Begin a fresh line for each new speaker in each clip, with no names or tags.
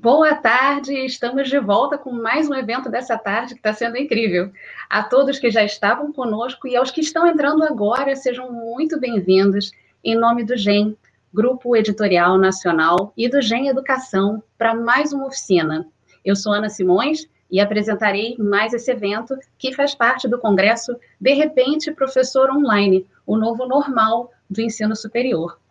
Boa tarde, estamos de volta com mais um evento dessa tarde que está sendo incrível. A todos que já estavam conosco e aos que estão entrando agora, sejam muito bem-vindos em nome do GEM, Grupo Editorial Nacional, e do GEM Educação, para mais uma oficina. Eu sou Ana Simões e apresentarei mais esse evento que faz parte do Congresso De Repente Professor Online, o novo normal do ensino superior.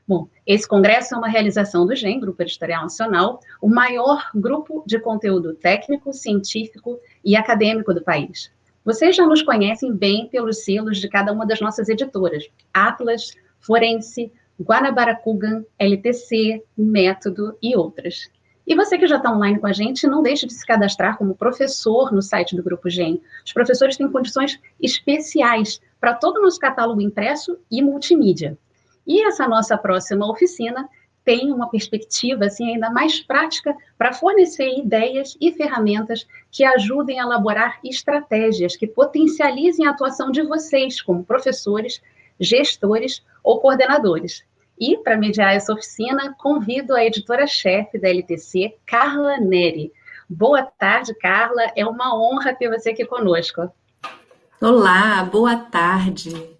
Bom, esse congresso é uma realização do GEM, Grupo Editorial Nacional, o maior grupo de conteúdo técnico, científico e acadêmico do país. Vocês já nos conhecem bem pelos selos de cada uma das nossas editoras: Atlas, Forense, Guanabara-Kugan, LTC, Método e outras. E você que já está online com a gente, não deixe de se cadastrar como professor no site do Grupo GEM. Os professores têm condições especiais para todo o nosso catálogo impresso e multimídia. E essa nossa próxima oficina tem uma perspectiva assim, ainda mais prática para fornecer ideias e ferramentas que ajudem a elaborar estratégias que potencializem a atuação de vocês como professores, gestores ou coordenadores. E, para mediar essa oficina, convido a editora-chefe da LTC, Carla Neri. Boa tarde, Carla. É uma honra ter você aqui conosco.
Olá, boa tarde.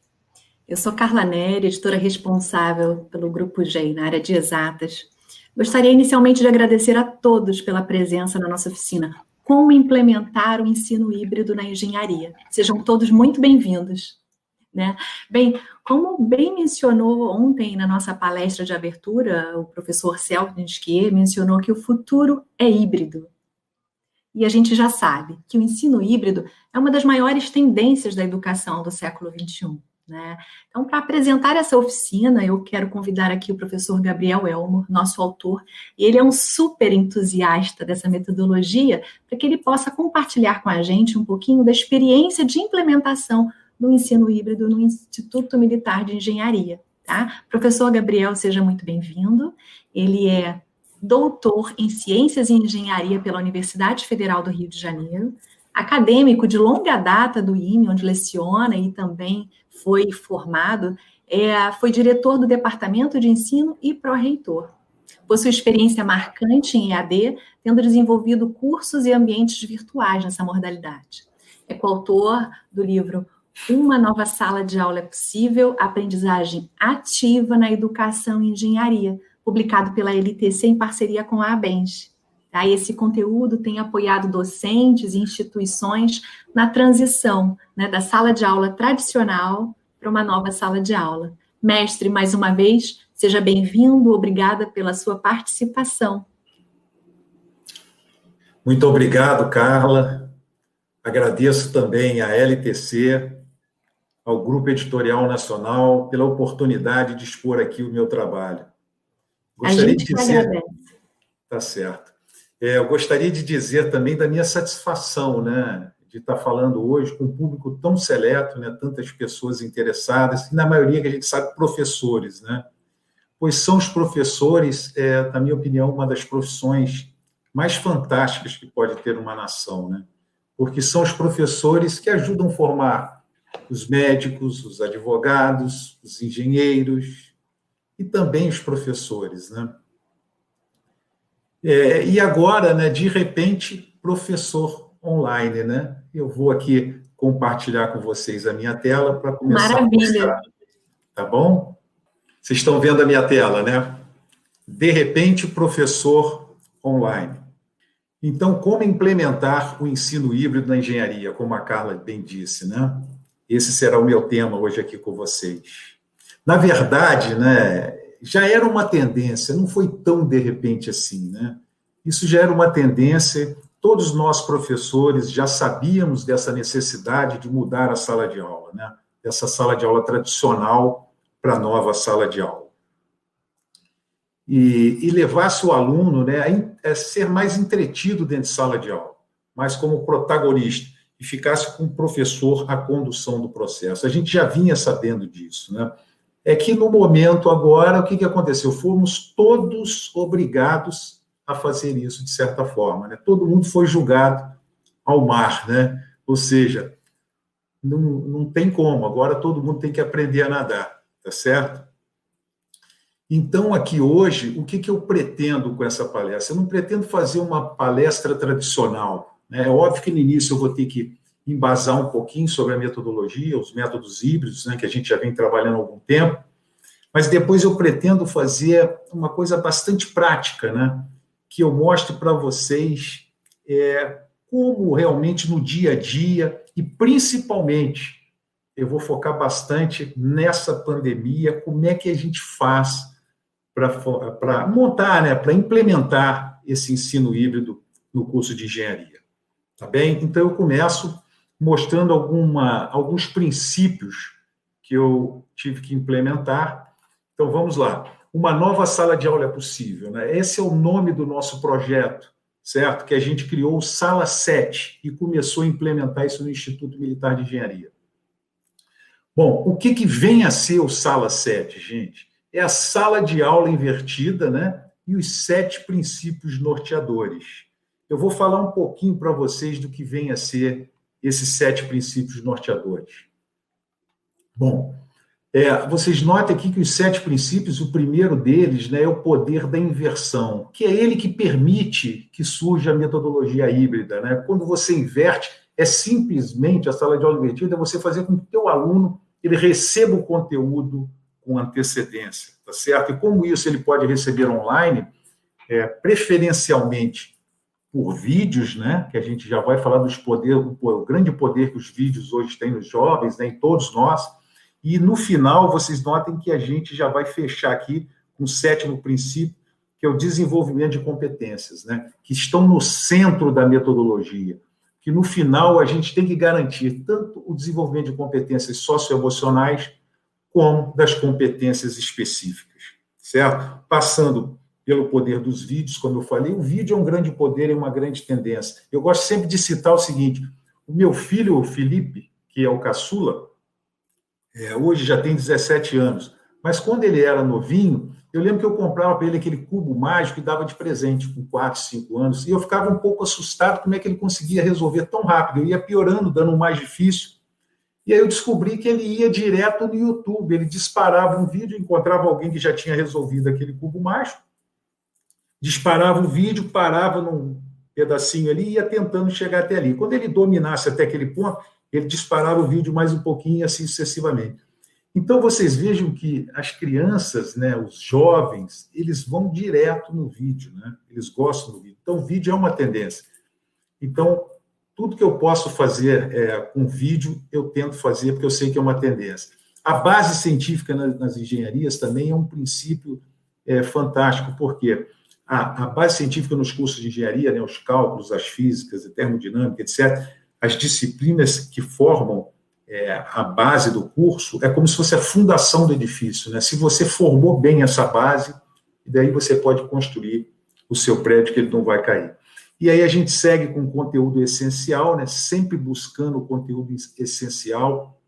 Eu sou Carla Neri, editora responsável pelo Grupo GEM na área de exatas. Gostaria inicialmente de agradecer a todos pela presença na nossa oficina Como Implementar o Ensino Híbrido na Engenharia. Sejam todos muito bem-vindos. Né? Bem, como bem mencionou ontem na nossa palestra de abertura, o professor Celton Schier mencionou que o futuro é híbrido. E a gente já sabe que o ensino híbrido é uma das maiores tendências da educação do século XXI. Né? Então, para apresentar essa oficina, eu quero convidar aqui o professor Gabriel Elmo, nosso autor, e ele é um super entusiasta dessa metodologia, para que ele possa compartilhar com a gente um pouquinho da experiência de implementação do ensino híbrido no Instituto Militar de Engenharia. Tá? Professor Gabriel, seja muito bem-vindo. Ele é doutor em Ciências e Engenharia pela Universidade Federal do Rio de Janeiro, acadêmico de longa data do IME, onde leciona e também foi formado, foi diretor do Departamento de Ensino e pró-reitor. Possui experiência marcante em EAD, tendo desenvolvido cursos e ambientes virtuais nessa modalidade. É coautor do livro Uma Nova Sala de Aula é Possível, Aprendizagem Ativa na Educação e Engenharia, publicado pela LTC em parceria com a ABENS. Tá? Esse conteúdo tem apoiado docentes e instituições na transição, né, da sala de aula tradicional para uma nova sala de aula. Mestre, mais uma vez, seja bem-vindo, obrigada pela sua participação.
Muito obrigado, Carla. Agradeço também à LTC, ao Grupo Editorial Nacional, pela oportunidade de expor aqui o meu trabalho.
Gostaria de dizer...
Tá certo. Eu gostaria de dizer também da minha satisfação, né, de estar falando hoje com um público tão seleto, né, tantas pessoas interessadas, e na maioria que a gente sabe, professores, né, pois são os professores, na minha opinião, uma das profissões mais fantásticas que pode ter uma nação, né, porque são os professores que ajudam a formar os médicos, os advogados, os engenheiros e também os professores, né. E agora, né, de repente, professor online, né? Eu vou aqui compartilhar com vocês a minha tela para começar.
Maravilha.
A mostrar, tá bom? Vocês estão vendo a minha tela, né? De repente, professor online. Então, como implementar o ensino híbrido na engenharia, como a Carla bem disse, né? Esse será o meu tema hoje aqui com vocês. Na verdade, né, já era uma tendência, não foi tão de repente assim, né? Isso já era uma tendência, todos nós professores já sabíamos dessa necessidade de mudar a sala de aula, né? Dessa sala de aula tradicional para a nova sala de aula. E levar o aluno, né, a ser mais entretido dentro de sala de aula, mais como protagonista, e ficasse com o professor a condução do processo. A gente já vinha sabendo disso, né? É que no momento agora, o que aconteceu? Fomos todos obrigados a fazer isso, de certa forma, né? Todo mundo foi julgado ao mar, né? Ou seja, não tem como, agora todo mundo tem que aprender a nadar, tá certo? Então, aqui hoje, o que eu pretendo com essa palestra? Eu não pretendo fazer uma palestra tradicional, né? É óbvio que no início eu vou ter que embasar um pouquinho sobre a metodologia, os métodos híbridos, né, que a gente já vem trabalhando há algum tempo, mas depois eu pretendo fazer uma coisa bastante prática, né, que eu mostre para vocês como realmente no dia a dia, e principalmente, eu vou focar bastante nessa pandemia, como é que a gente faz para montar, né, para implementar esse ensino híbrido no curso de engenharia. Tá bem? Então, eu começo mostrando alguns princípios que eu tive que implementar. Então, vamos lá. Uma nova sala de aula é possível, né? Esse é o nome do nosso projeto, certo? Que a gente criou o Sala 7 e começou a implementar isso no Instituto Militar de Engenharia. Bom, o que vem a ser o Sala 7, gente? É a sala de aula invertida, né? E os 7 princípios norteadores. Eu vou falar um pouquinho para vocês do que vem a ser esses 7 princípios norteadores. Bom, vocês notem aqui que os 7 princípios, o primeiro deles, né, é o poder da inversão, que é ele que permite que surja a metodologia híbrida, né? Quando você inverte, é simplesmente a sala de aula invertida, é você fazer com que o teu aluno ele receba o conteúdo com antecedência, tá certo? E como isso ele pode receber online, preferencialmente por vídeos, né, que a gente já vai falar dos poderes, o grande poder que os vídeos hoje têm nos jovens, né, em todos nós, e no final vocês notem que a gente já vai fechar aqui com o 7º princípio, que é o desenvolvimento de competências, né, que estão no centro da metodologia, que no final a gente tem que garantir tanto o desenvolvimento de competências socioemocionais como das competências específicas, certo? Passando pelo poder dos vídeos, como eu falei, o vídeo é um grande poder e uma grande tendência. Eu gosto sempre de citar o seguinte, o meu filho, o Felipe, que é o caçula, hoje já tem 17 anos, mas quando ele era novinho, eu lembro que eu comprava para ele aquele cubo mágico e dava de presente com 4, 5 anos, e eu ficava um pouco assustado como é que ele conseguia resolver tão rápido, eu ia piorando, dando um mais difícil, e aí eu descobri que ele ia direto no YouTube, ele disparava um vídeo, encontrava alguém que já tinha resolvido aquele cubo mágico, disparava o vídeo, parava num pedacinho ali e ia tentando chegar até ali. Quando ele dominasse até aquele ponto, ele disparava o vídeo mais um pouquinho e assim sucessivamente. Então, vocês vejam que as crianças, né, os jovens, eles vão direto no vídeo, né? Eles gostam do vídeo. Então, o vídeo é uma tendência. Então, tudo que eu posso fazer com vídeo, eu tento fazer, porque eu sei que é uma tendência. A base científica nas engenharias também é um princípio fantástico, porque a base científica nos cursos de engenharia, né, os cálculos, as físicas, a termodinâmica, etc., as disciplinas que formam a base do curso, é como se fosse a fundação do edifício, né? Se você formou bem essa base, daí você pode construir o seu prédio que ele não vai cair. E aí a gente segue com conteúdo essencial, né? Sempre buscando o conteúdo essencial,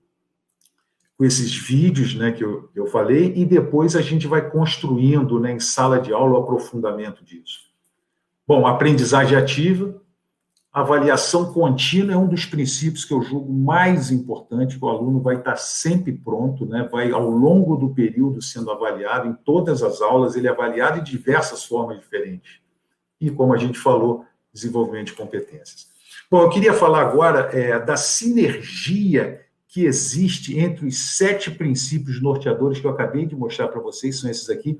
com esses vídeos, né, que eu falei, e depois a gente vai construindo, né, em sala de aula o aprofundamento disso. Bom, aprendizagem ativa, avaliação contínua é um dos princípios que eu julgo mais importante, que o aluno vai estar sempre pronto, né, vai ao longo do período sendo avaliado, em todas as aulas, ele é avaliado de diversas formas diferentes. E, como a gente falou, desenvolvimento de competências. Bom, eu queria falar agora da sinergia que existe entre os 7 princípios norteadores que eu acabei de mostrar para vocês, são esses aqui,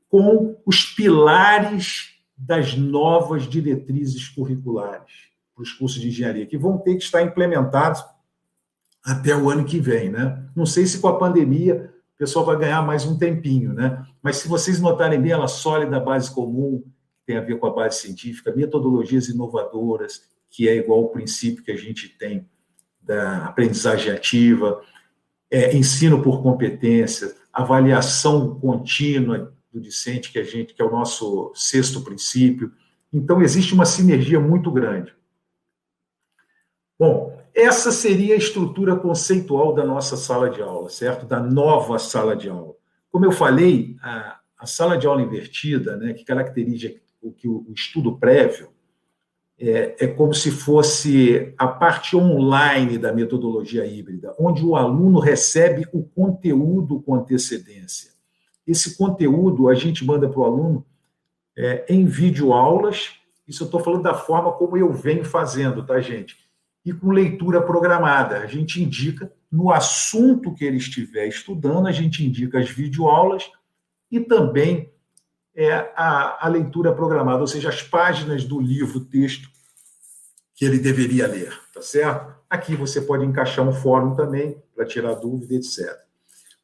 com os pilares das novas diretrizes curriculares para os cursos de engenharia, que vão ter que estar implementados até o ano que vem, né? Não sei se com a pandemia o pessoal vai ganhar mais um tempinho, né? Mas se vocês notarem bem, ela sólida, base comum, tem a ver com a base científica, metodologias inovadoras, que é igual ao princípio que a gente tem da aprendizagem ativa, ensino por competência, avaliação contínua do discente, que é o nosso 6º princípio. Então, existe uma sinergia muito grande. Bom, essa seria a estrutura conceitual da nossa sala de aula, certo? Da nova sala de aula. Como eu falei, a sala de aula invertida, né, que caracteriza o estudo prévio, é como se fosse a parte online da metodologia híbrida, onde o aluno recebe o conteúdo com antecedência. esse conteúdo a gente manda para o aluno em videoaulas. Isso eu estou falando da forma como eu venho fazendo, tá, gente? E com leitura programada. A gente indica, no assunto que ele estiver estudando, a gente indica as videoaulas e também a leitura programada, ou seja, as páginas do livro-texto que ele deveria ler, tá certo? Aqui você pode encaixar um fórum também, para tirar dúvida, etc.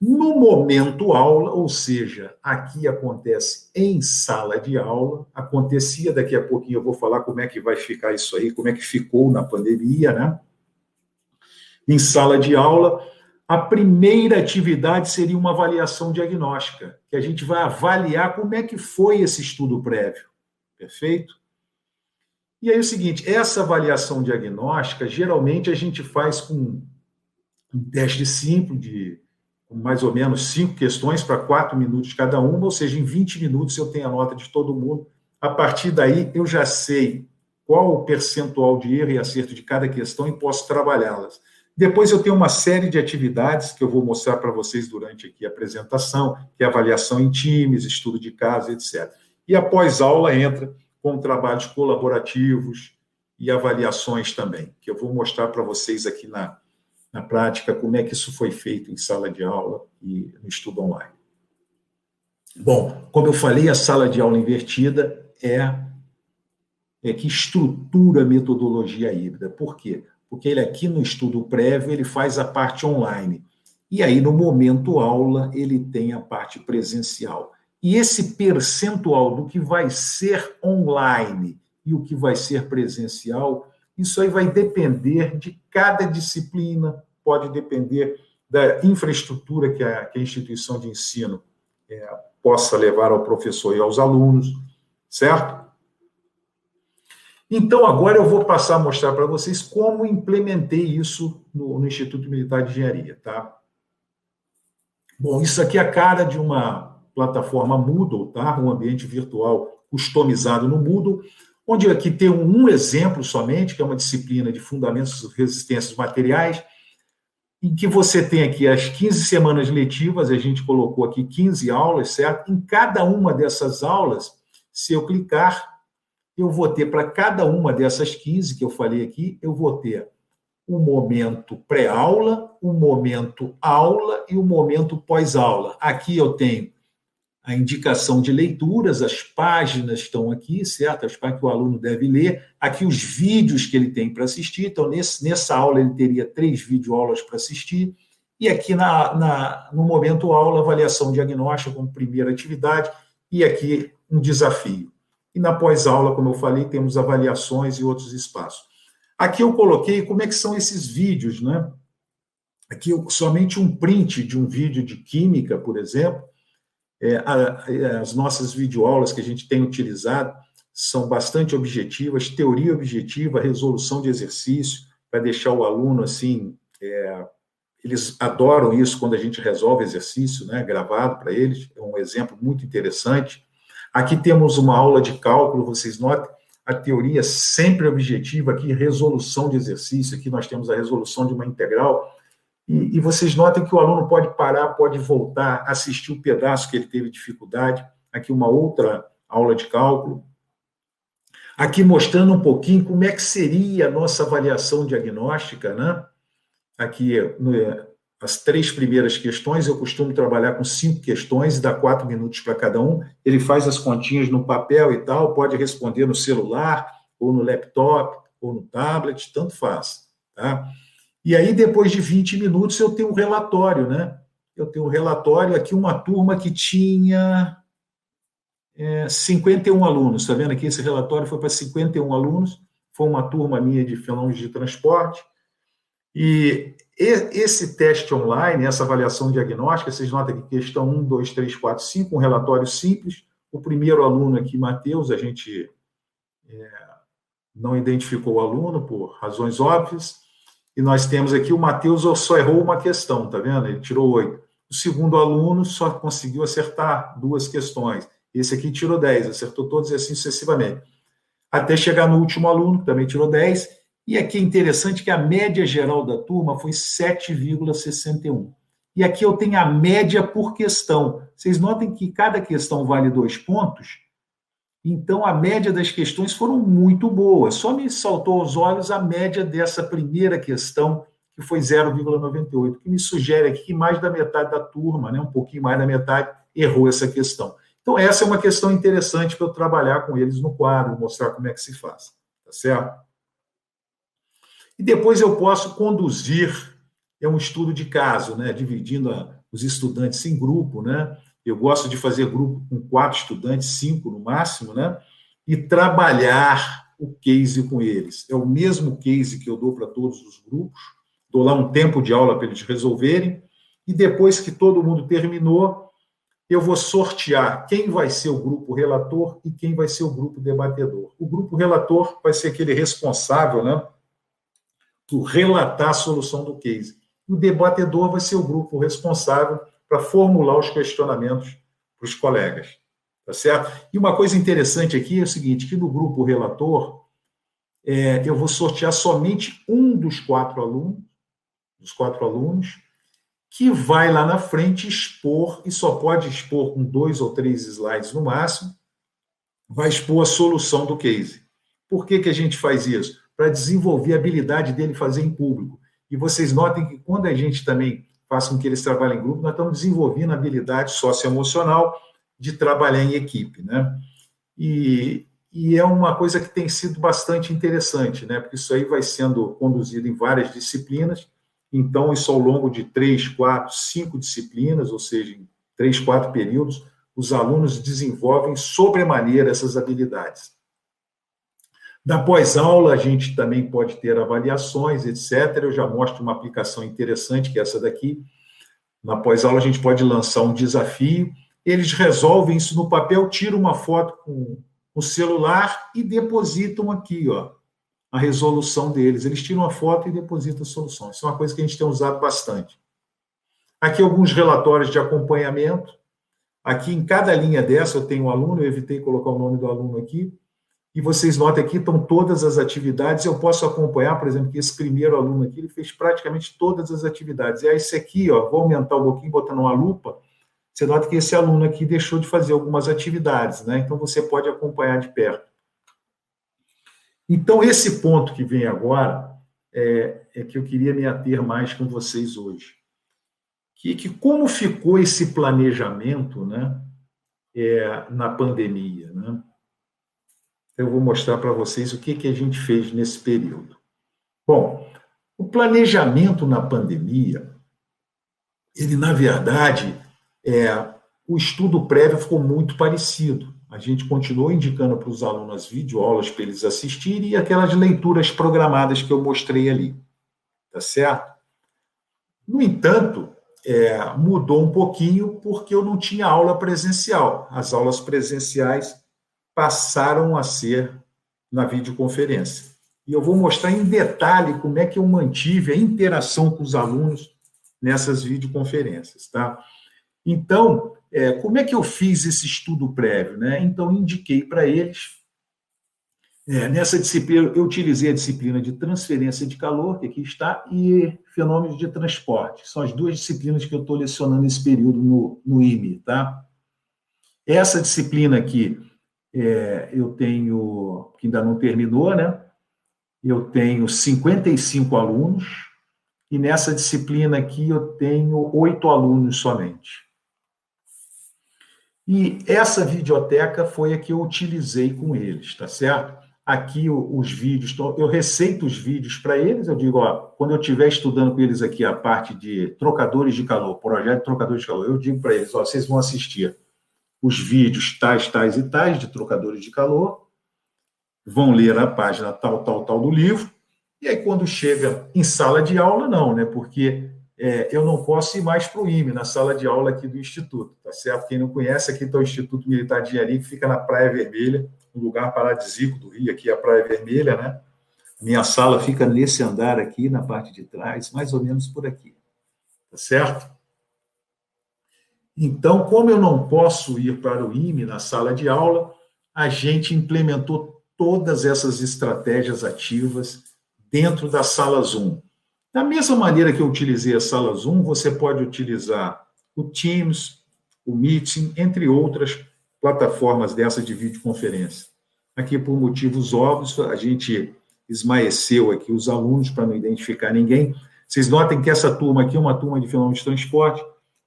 No momento aula, ou seja, aqui acontece em sala de aula, acontecia, daqui a pouquinho eu vou falar como é que vai ficar isso aí, como é que ficou na pandemia, né? Em sala de aula, a primeira atividade seria uma avaliação diagnóstica, que a gente vai avaliar como é que foi esse estudo prévio, perfeito? E aí é o seguinte, essa avaliação diagnóstica, geralmente a gente faz com um teste simples de mais ou menos 5 questões para 4 minutos cada uma, ou seja, em 20 minutos eu tenho a nota de todo mundo. A partir daí, eu já sei qual o percentual de erro e acerto de cada questão e posso trabalhá-las. Depois eu tenho uma série de atividades que eu vou mostrar para vocês durante aqui a apresentação, que é avaliação em times, estudo de caso, etc. E após aula entra com trabalhos colaborativos e avaliações também, que eu vou mostrar para vocês aqui na prática, como é que isso foi feito em sala de aula e no estudo online. Bom, como eu falei, a sala de aula invertida que estrutura a metodologia híbrida. Por quê? Porque ele aqui no estudo prévio, ele faz a parte online. E aí, no momento aula, ele tem a parte presencial. E esse percentual do que vai ser online e o que vai ser presencial, isso aí vai depender de cada disciplina, pode depender da infraestrutura que a instituição de ensino possa levar ao professor e aos alunos, certo? Então, agora eu vou passar a mostrar para vocês como implementei isso no Instituto Militar de Engenharia, tá? Bom, isso aqui é a cara de uma plataforma Moodle, tá? Um ambiente virtual customizado no Moodle, onde aqui tem um exemplo somente, que é uma disciplina de Fundamentos e Resistências Materiais, em que você tem aqui as 15 semanas letivas, a gente colocou aqui 15 aulas, certo? Em cada uma dessas aulas, se eu clicar, eu vou ter para cada uma dessas 15 que eu falei aqui, eu vou ter um momento pré-aula, um momento aula e um momento pós-aula. Aqui eu tenho a indicação de leituras, as páginas estão aqui, certo? As páginas que o aluno deve ler. Aqui os vídeos que ele tem para assistir. Então, nessa aula, ele teria 3 videoaulas para assistir. E aqui no momento aula, avaliação diagnóstica como primeira atividade. E aqui um desafio. E na pós-aula, como eu falei, temos avaliações e outros espaços. Aqui eu coloquei como é que são esses vídeos, né? Aqui somente um print de um vídeo de química, por exemplo. As nossas videoaulas que a gente tem utilizado são bastante objetivas, teoria objetiva, resolução de exercício, para deixar o aluno assim, eles adoram isso quando a gente resolve exercício, né, gravado para eles, é um exemplo muito interessante. Aqui temos uma aula de cálculo, vocês notem, a teoria sempre objetiva, aqui resolução de exercício, aqui nós temos a resolução de uma integral. E vocês notem que o aluno pode parar, pode voltar, assistir o pedaço que ele teve dificuldade. Aqui uma outra aula de cálculo. Aqui mostrando um pouquinho como é que seria a nossa avaliação diagnóstica, né? Aqui, as 3 primeiras questões, eu costumo trabalhar com 5 questões e dá 4 minutos para cada um. Ele faz as continhas no papel e tal, pode responder no celular, ou no laptop, ou no tablet, tanto faz, tá? E aí, depois de 20 minutos, eu tenho um relatório, né? Eu tenho um relatório aqui, uma turma que tinha 51 alunos. Está vendo aqui? Esse relatório foi para 51 alunos. Foi uma turma minha de fenômenos de transporte. E esse teste online, essa avaliação diagnóstica, vocês notam aqui, questão 1, 2, 3, 4, 5, um relatório simples. O primeiro aluno aqui, Matheus, a gente não identificou o aluno por razões óbvias. E nós temos aqui o Matheus só errou uma questão, tá vendo? Ele tirou 8. O segundo aluno só conseguiu acertar 2 questões. Esse aqui tirou 10, acertou todos e assim sucessivamente. Até chegar no último aluno, que também tirou 10. E aqui é interessante que a média geral da turma foi 7,61. e aqui eu tenho a média por questão. Vocês notem que cada questão vale 2 pontos, então a média das questões foram muito boas. Só me saltou aos olhos a média dessa primeira questão, que foi 0,98, que me sugere aqui que mais da metade da turma, né, um pouquinho mais da metade, errou essa questão. Então, essa é uma questão interessante para eu trabalhar com eles no quadro, mostrar como é que se faz, tá certo? E depois eu posso conduzir um estudo de caso, né, dividindo os estudantes em grupo, né? Eu gosto de fazer grupo com 4 estudantes, 5 no máximo, né? E trabalhar o case com eles. É o mesmo case que eu dou para todos os grupos, dou lá um tempo de aula para eles resolverem, e depois que todo mundo terminou, eu vou sortear quem vai ser o grupo relator e quem vai ser o grupo debatedor. O grupo relator vai ser aquele responsável, né, por relatar a solução do case. O debatedor vai ser o grupo responsável para formular os questionamentos para os colegas. Tá certo? E uma coisa interessante aqui é o seguinte, que no grupo relator, eu vou sortear somente um dos 4 alunos, que vai lá na frente expor, e só pode expor com 2 ou 3 slides no máximo, vai expor a solução do case. Por que que a gente faz isso? Para desenvolver a habilidade dele fazer em público. E vocês notem que quando a gente também faz com que eles trabalhem em grupo, nós estamos desenvolvendo a habilidade socioemocional de trabalhar em equipe, né? E é uma coisa que tem sido bastante interessante, né? Porque isso aí vai sendo conduzido em várias disciplinas. Então, isso ao longo de 3, 4, 5 disciplinas, ou seja, em 3, 4 períodos, os alunos desenvolvem sobremaneira essas habilidades. Na pós-aula, a gente também pode ter avaliações, etc. Eu já mostro uma aplicação interessante, que é essa daqui. Na pós-aula, a gente pode lançar um desafio, eles resolvem isso no papel, tiram uma foto com o celular e depositam aqui, ó, a resolução deles. Eles tiram a foto e depositam a solução. Isso é uma coisa que a gente tem usado bastante. Aqui alguns relatórios de acompanhamento. Aqui em cada linha dessa eu tenho um aluno, eu evitei colocar o nome do aluno aqui, e vocês notam aqui estão todas as atividades. Eu posso acompanhar, por exemplo, que esse primeiro aluno aqui, ele fez praticamente todas as atividades. E aí esse aqui, ó, vou aumentar um pouquinho, botando uma lupa, você nota que esse aluno aqui deixou de fazer algumas atividades, né? Então você pode acompanhar de perto. Então, esse ponto que vem agora é que eu queria me ater mais com vocês hoje. Que como ficou esse planejamento, né, na pandemia, né? Eu vou mostrar para vocês o que a gente fez nesse período. Bom, o planejamento na pandemia, ele, na verdade, o estudo prévio ficou muito parecido. A gente continuou indicando para os alunos videoaulas para eles assistirem e aquelas leituras programadas que eu mostrei ali. Tá certo? No entanto, mudou um pouquinho porque eu não tinha aula presencial. As aulas presenciais passaram a ser na videoconferência. E eu vou mostrar em detalhe como é que eu mantive a interação com os alunos nessas videoconferências, tá? Então, como é que eu fiz esse estudo prévio, né? Então, indiquei para eles, nessa disciplina, eu utilizei a disciplina de transferência de calor, que aqui está, e fenômenos de transporte. São as 2 disciplinas que eu estou lecionando nesse período no IME, tá? Essa disciplina aqui, eu tenho, que ainda não terminou, né? Eu tenho 55 alunos, e nessa disciplina aqui eu tenho 8 alunos somente. E essa videoteca foi a que eu utilizei com eles, tá certo? Aqui os vídeos, eu receito os vídeos para eles, eu digo, ó, quando eu estiver estudando com eles aqui a parte de trocadores de calor, projeto de trocadores de calor, eu digo para eles, ó, vocês vão assistir os vídeos tais, tais e tais de trocadores de calor, vão ler a página tal, tal, tal do livro, e aí quando chega em sala de aula, não, né? Porque eu não posso ir mais para o IME, na sala de aula aqui do Instituto, tá certo? Quem não conhece, aqui está o Instituto Militar de Engenharia, que fica na Praia Vermelha, um lugar paradisíaco do Rio, aqui é a Praia Vermelha, né? Minha sala fica nesse andar aqui, na parte de trás, mais ou menos por aqui, tá certo? Então, como eu não posso ir para o IME na sala de aula, a gente implementou todas essas estratégias ativas dentro da sala Zoom. Da mesma maneira que eu utilizei a sala Zoom, você pode utilizar o Teams, o Meeting, entre outras plataformas dessa de videoconferência. Aqui, por motivos óbvios, a gente esmaeceu aqui os alunos para não identificar ninguém. Vocês notem que essa turma aqui é uma turma de fenômeno de transporte.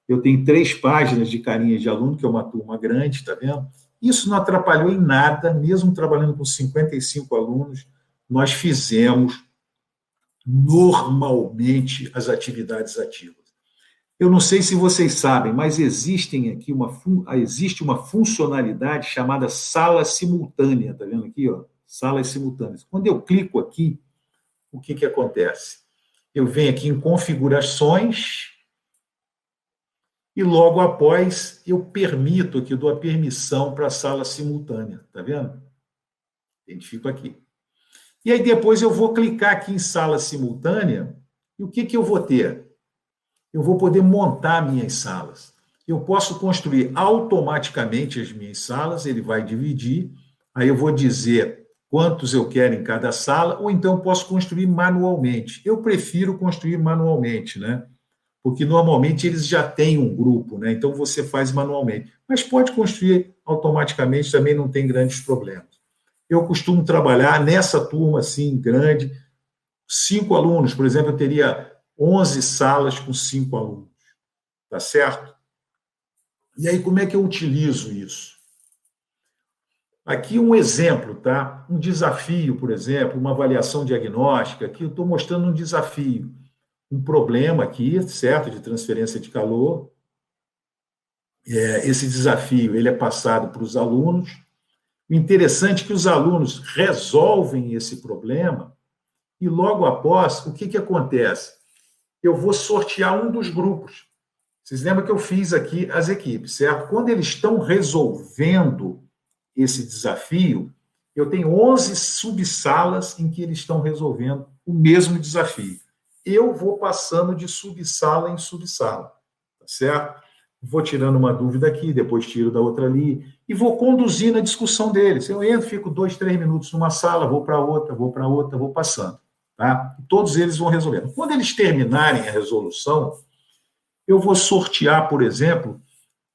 Eu tenho 3 páginas de carinhas de aluno, que é uma turma grande, está vendo? Isso não atrapalhou em nada, mesmo trabalhando com 55 alunos, nós fizemos normalmente as atividades ativas. Eu não sei se vocês sabem, mas existe uma funcionalidade chamada sala simultânea, está vendo aqui? Ó? Salas simultâneas. Quando eu clico aqui, o que acontece? Eu venho aqui em configurações e logo após eu permito aqui, dou a permissão para a sala simultânea, está vendo? Identifico aqui. E aí depois eu vou clicar aqui em sala simultânea e o que eu vou ter? Eu vou poder montar minhas salas. Eu posso construir automaticamente as minhas salas, ele vai dividir, aí eu vou dizer quantos eu quero em cada sala, ou então eu posso construir manualmente. Eu prefiro construir manualmente, né? Porque normalmente eles já têm um grupo, né? Então você faz manualmente. Mas pode construir automaticamente, também não tem grandes problemas. Eu costumo trabalhar nessa turma assim, grande, 5 alunos, por exemplo, eu teria 11 salas com 5 alunos, tá certo? E aí, como é que eu utilizo isso? Aqui um exemplo, tá? Um desafio, por exemplo, uma avaliação diagnóstica, aqui eu estou mostrando um desafio, um problema aqui, certo, de transferência de calor. Esse desafio, ele é passado para os alunos. O interessante é que os alunos resolvem esse problema e logo após, o que acontece? Eu vou sortear um dos grupos. Vocês lembram que eu fiz aqui as equipes, certo? Quando eles estão resolvendo esse desafio, eu tenho 11 subsalas em que eles estão resolvendo o mesmo desafio. Eu vou passando de subsala em subsala, tá certo? Vou tirando uma dúvida aqui, depois tiro da outra ali, e vou conduzindo a discussão deles. Eu entro, fico 2, 3 minutos numa sala, vou para outra, vou passando. Tá? Todos eles vão resolvendo. Quando eles terminarem a resolução, eu vou sortear, por exemplo,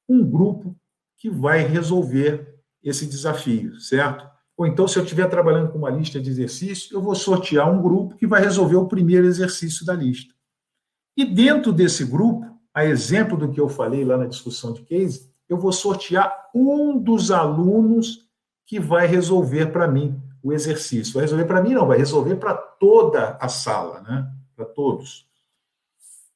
um grupo que vai resolver esse desafio, certo? Ou então, se eu estiver trabalhando com uma lista de exercícios, eu vou sortear um grupo que vai resolver o primeiro exercício da lista. E dentro desse grupo, a exemplo do que eu falei lá na discussão de case, eu vou sortear um dos alunos que vai resolver para mim o exercício. Vai resolver para mim? Não, vai resolver para toda a sala, né? Para todos.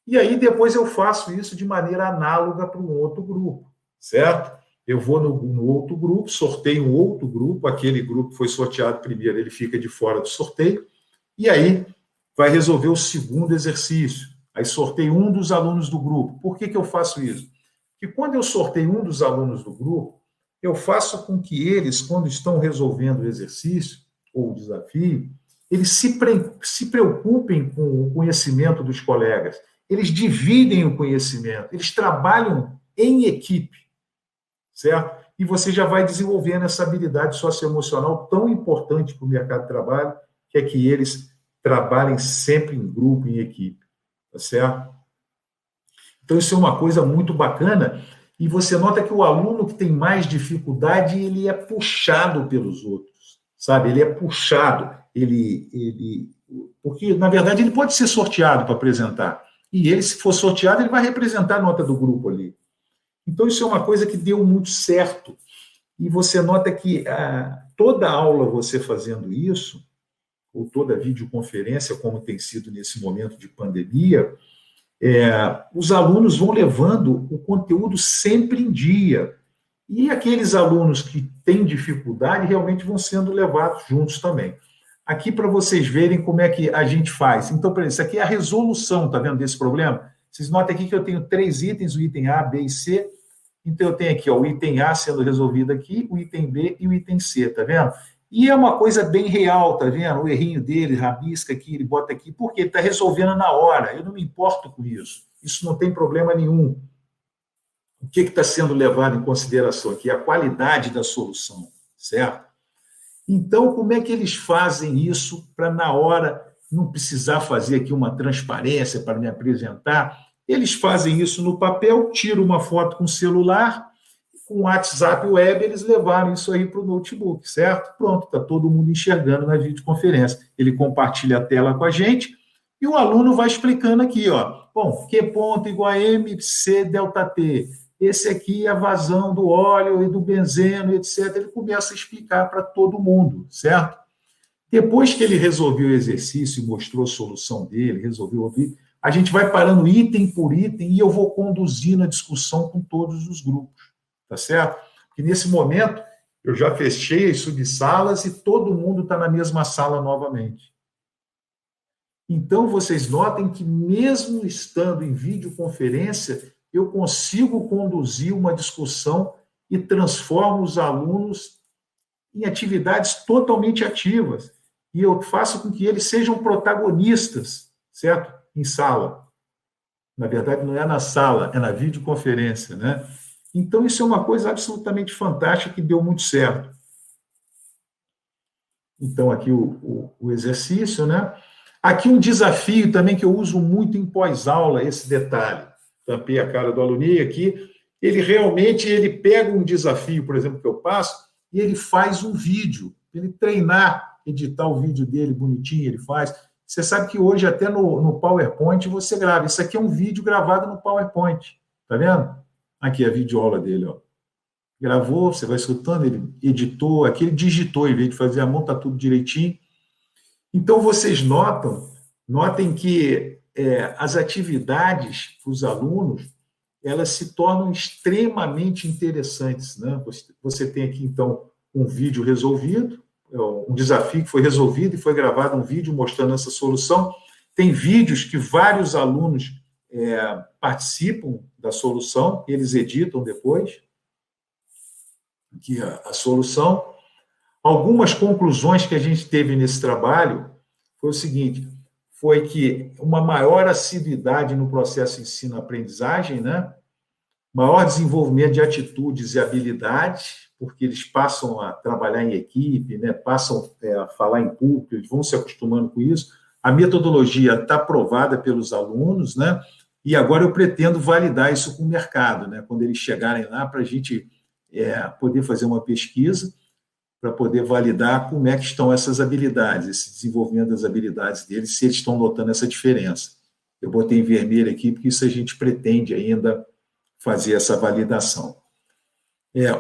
E aí, depois eu faço isso de maneira análoga para um outro grupo, certo? Eu vou no outro grupo, sorteio um outro grupo, aquele grupo que foi sorteado primeiro, ele fica de fora do sorteio, e aí vai resolver o segundo exercício. Aí sorteio um dos alunos do grupo. Por que eu faço isso? Porque quando eu sorteio um dos alunos do grupo, eu faço com que eles, quando estão resolvendo o exercício ou o desafio, eles se preocupem com o conhecimento dos colegas, eles dividem o conhecimento, eles trabalham em equipe, certo? E você já vai desenvolvendo essa habilidade socioemocional tão importante para o mercado de trabalho, que é que eles trabalhem sempre em grupo, em equipe, tá certo? Então, isso é uma coisa muito bacana, e você nota que o aluno que tem mais dificuldade, ele é puxado pelos outros, sabe? Ele é puxado, porque, na verdade, ele pode ser sorteado para apresentar, e ele, se for sorteado, ele vai representar a nota do grupo ali. Então, isso é uma coisa que deu muito certo, e você nota que toda aula você fazendo isso, ou toda videoconferência, como tem sido nesse momento de pandemia, os alunos vão levando o conteúdo sempre em dia. E aqueles alunos que têm dificuldade realmente vão sendo levados juntos também. Aqui para vocês verem como é que a gente faz. Então, por exemplo, isso aqui é a resolução, tá vendo, desse problema? Vocês notam aqui que eu tenho 3 itens, o item A, B e C. Então, eu tenho aqui o item A sendo resolvido aqui, o item B e o item C, tá vendo? E é uma coisa bem real, tá vendo? O errinho dele, rabisca aqui, ele bota aqui, porque ele está resolvendo na hora. Eu não me importo com isso. Isso não tem problema nenhum. O que está sendo levado em consideração aqui? A qualidade da solução, certo? Então, como é que eles fazem isso para, na hora, não precisar fazer aqui uma transparência para me apresentar, eles fazem isso no papel, tiram uma foto com o celular, com o WhatsApp web, eles levaram isso aí para o notebook, certo? Pronto, está todo mundo enxergando na videoconferência. Ele compartilha a tela com a gente e o aluno vai explicando aqui, ó. Bom, Q ponto igual a MC delta T. Esse aqui é a vazão do óleo e do benzeno, etc. Ele começa a explicar para todo mundo, certo? Depois que ele resolveu o exercício e mostrou a solução dele, resolveu ouvir, a gente vai parando item por item e eu vou conduzindo a discussão com todos os grupos, tá certo? Porque nesse momento eu já fechei as subsalas e todo mundo está na mesma sala novamente. Então, vocês notem que mesmo estando em videoconferência, eu consigo conduzir uma discussão e transformo os alunos em atividades totalmente ativas. E eu faço com que eles sejam protagonistas, certo? Em sala. Na verdade, não é na sala, é na videoconferência, né? Então, isso é uma coisa absolutamente fantástica que deu muito certo. Então, aqui o exercício, né? Aqui um desafio também que eu uso muito em pós-aula, esse detalhe. Tampei a cara do aluno aqui. Ele pega um desafio, por exemplo, que eu passo, e ele faz um vídeo. Ele treinar, editar o vídeo dele bonitinho, ele faz. Você sabe que hoje, até no PowerPoint, você grava. Isso aqui é um vídeo gravado no PowerPoint. Tá vendo? Aqui é a videoaula dele, ó. Gravou, você vai escutando, ele editou, aqui ele digitou, em vez de fazer a mão, tá tudo direitinho. Então, vocês notem que as atividades para os alunos, elas se tornam extremamente interessantes, né? Você tem aqui, então, um vídeo resolvido, um desafio que foi resolvido e foi gravado um vídeo mostrando essa solução. Tem vídeos que vários alunos participam da solução, eles editam depois aqui a solução. Algumas conclusões que a gente teve nesse trabalho foi o seguinte, foi que uma maior assiduidade no processo ensino-aprendizagem, né? Maior desenvolvimento de atitudes e habilidades, porque eles passam a trabalhar em equipe, né? Passam a falar em público, eles vão se acostumando com isso. A metodologia está aprovada pelos alunos, né? E agora eu pretendo validar isso com o mercado, né? Quando eles chegarem lá, para a gente poder fazer uma pesquisa, para poder validar como é que estão essas habilidades, esse desenvolvimento das habilidades deles, se eles estão notando essa diferença. Eu botei em vermelho aqui, porque isso a gente pretende ainda fazer essa validação.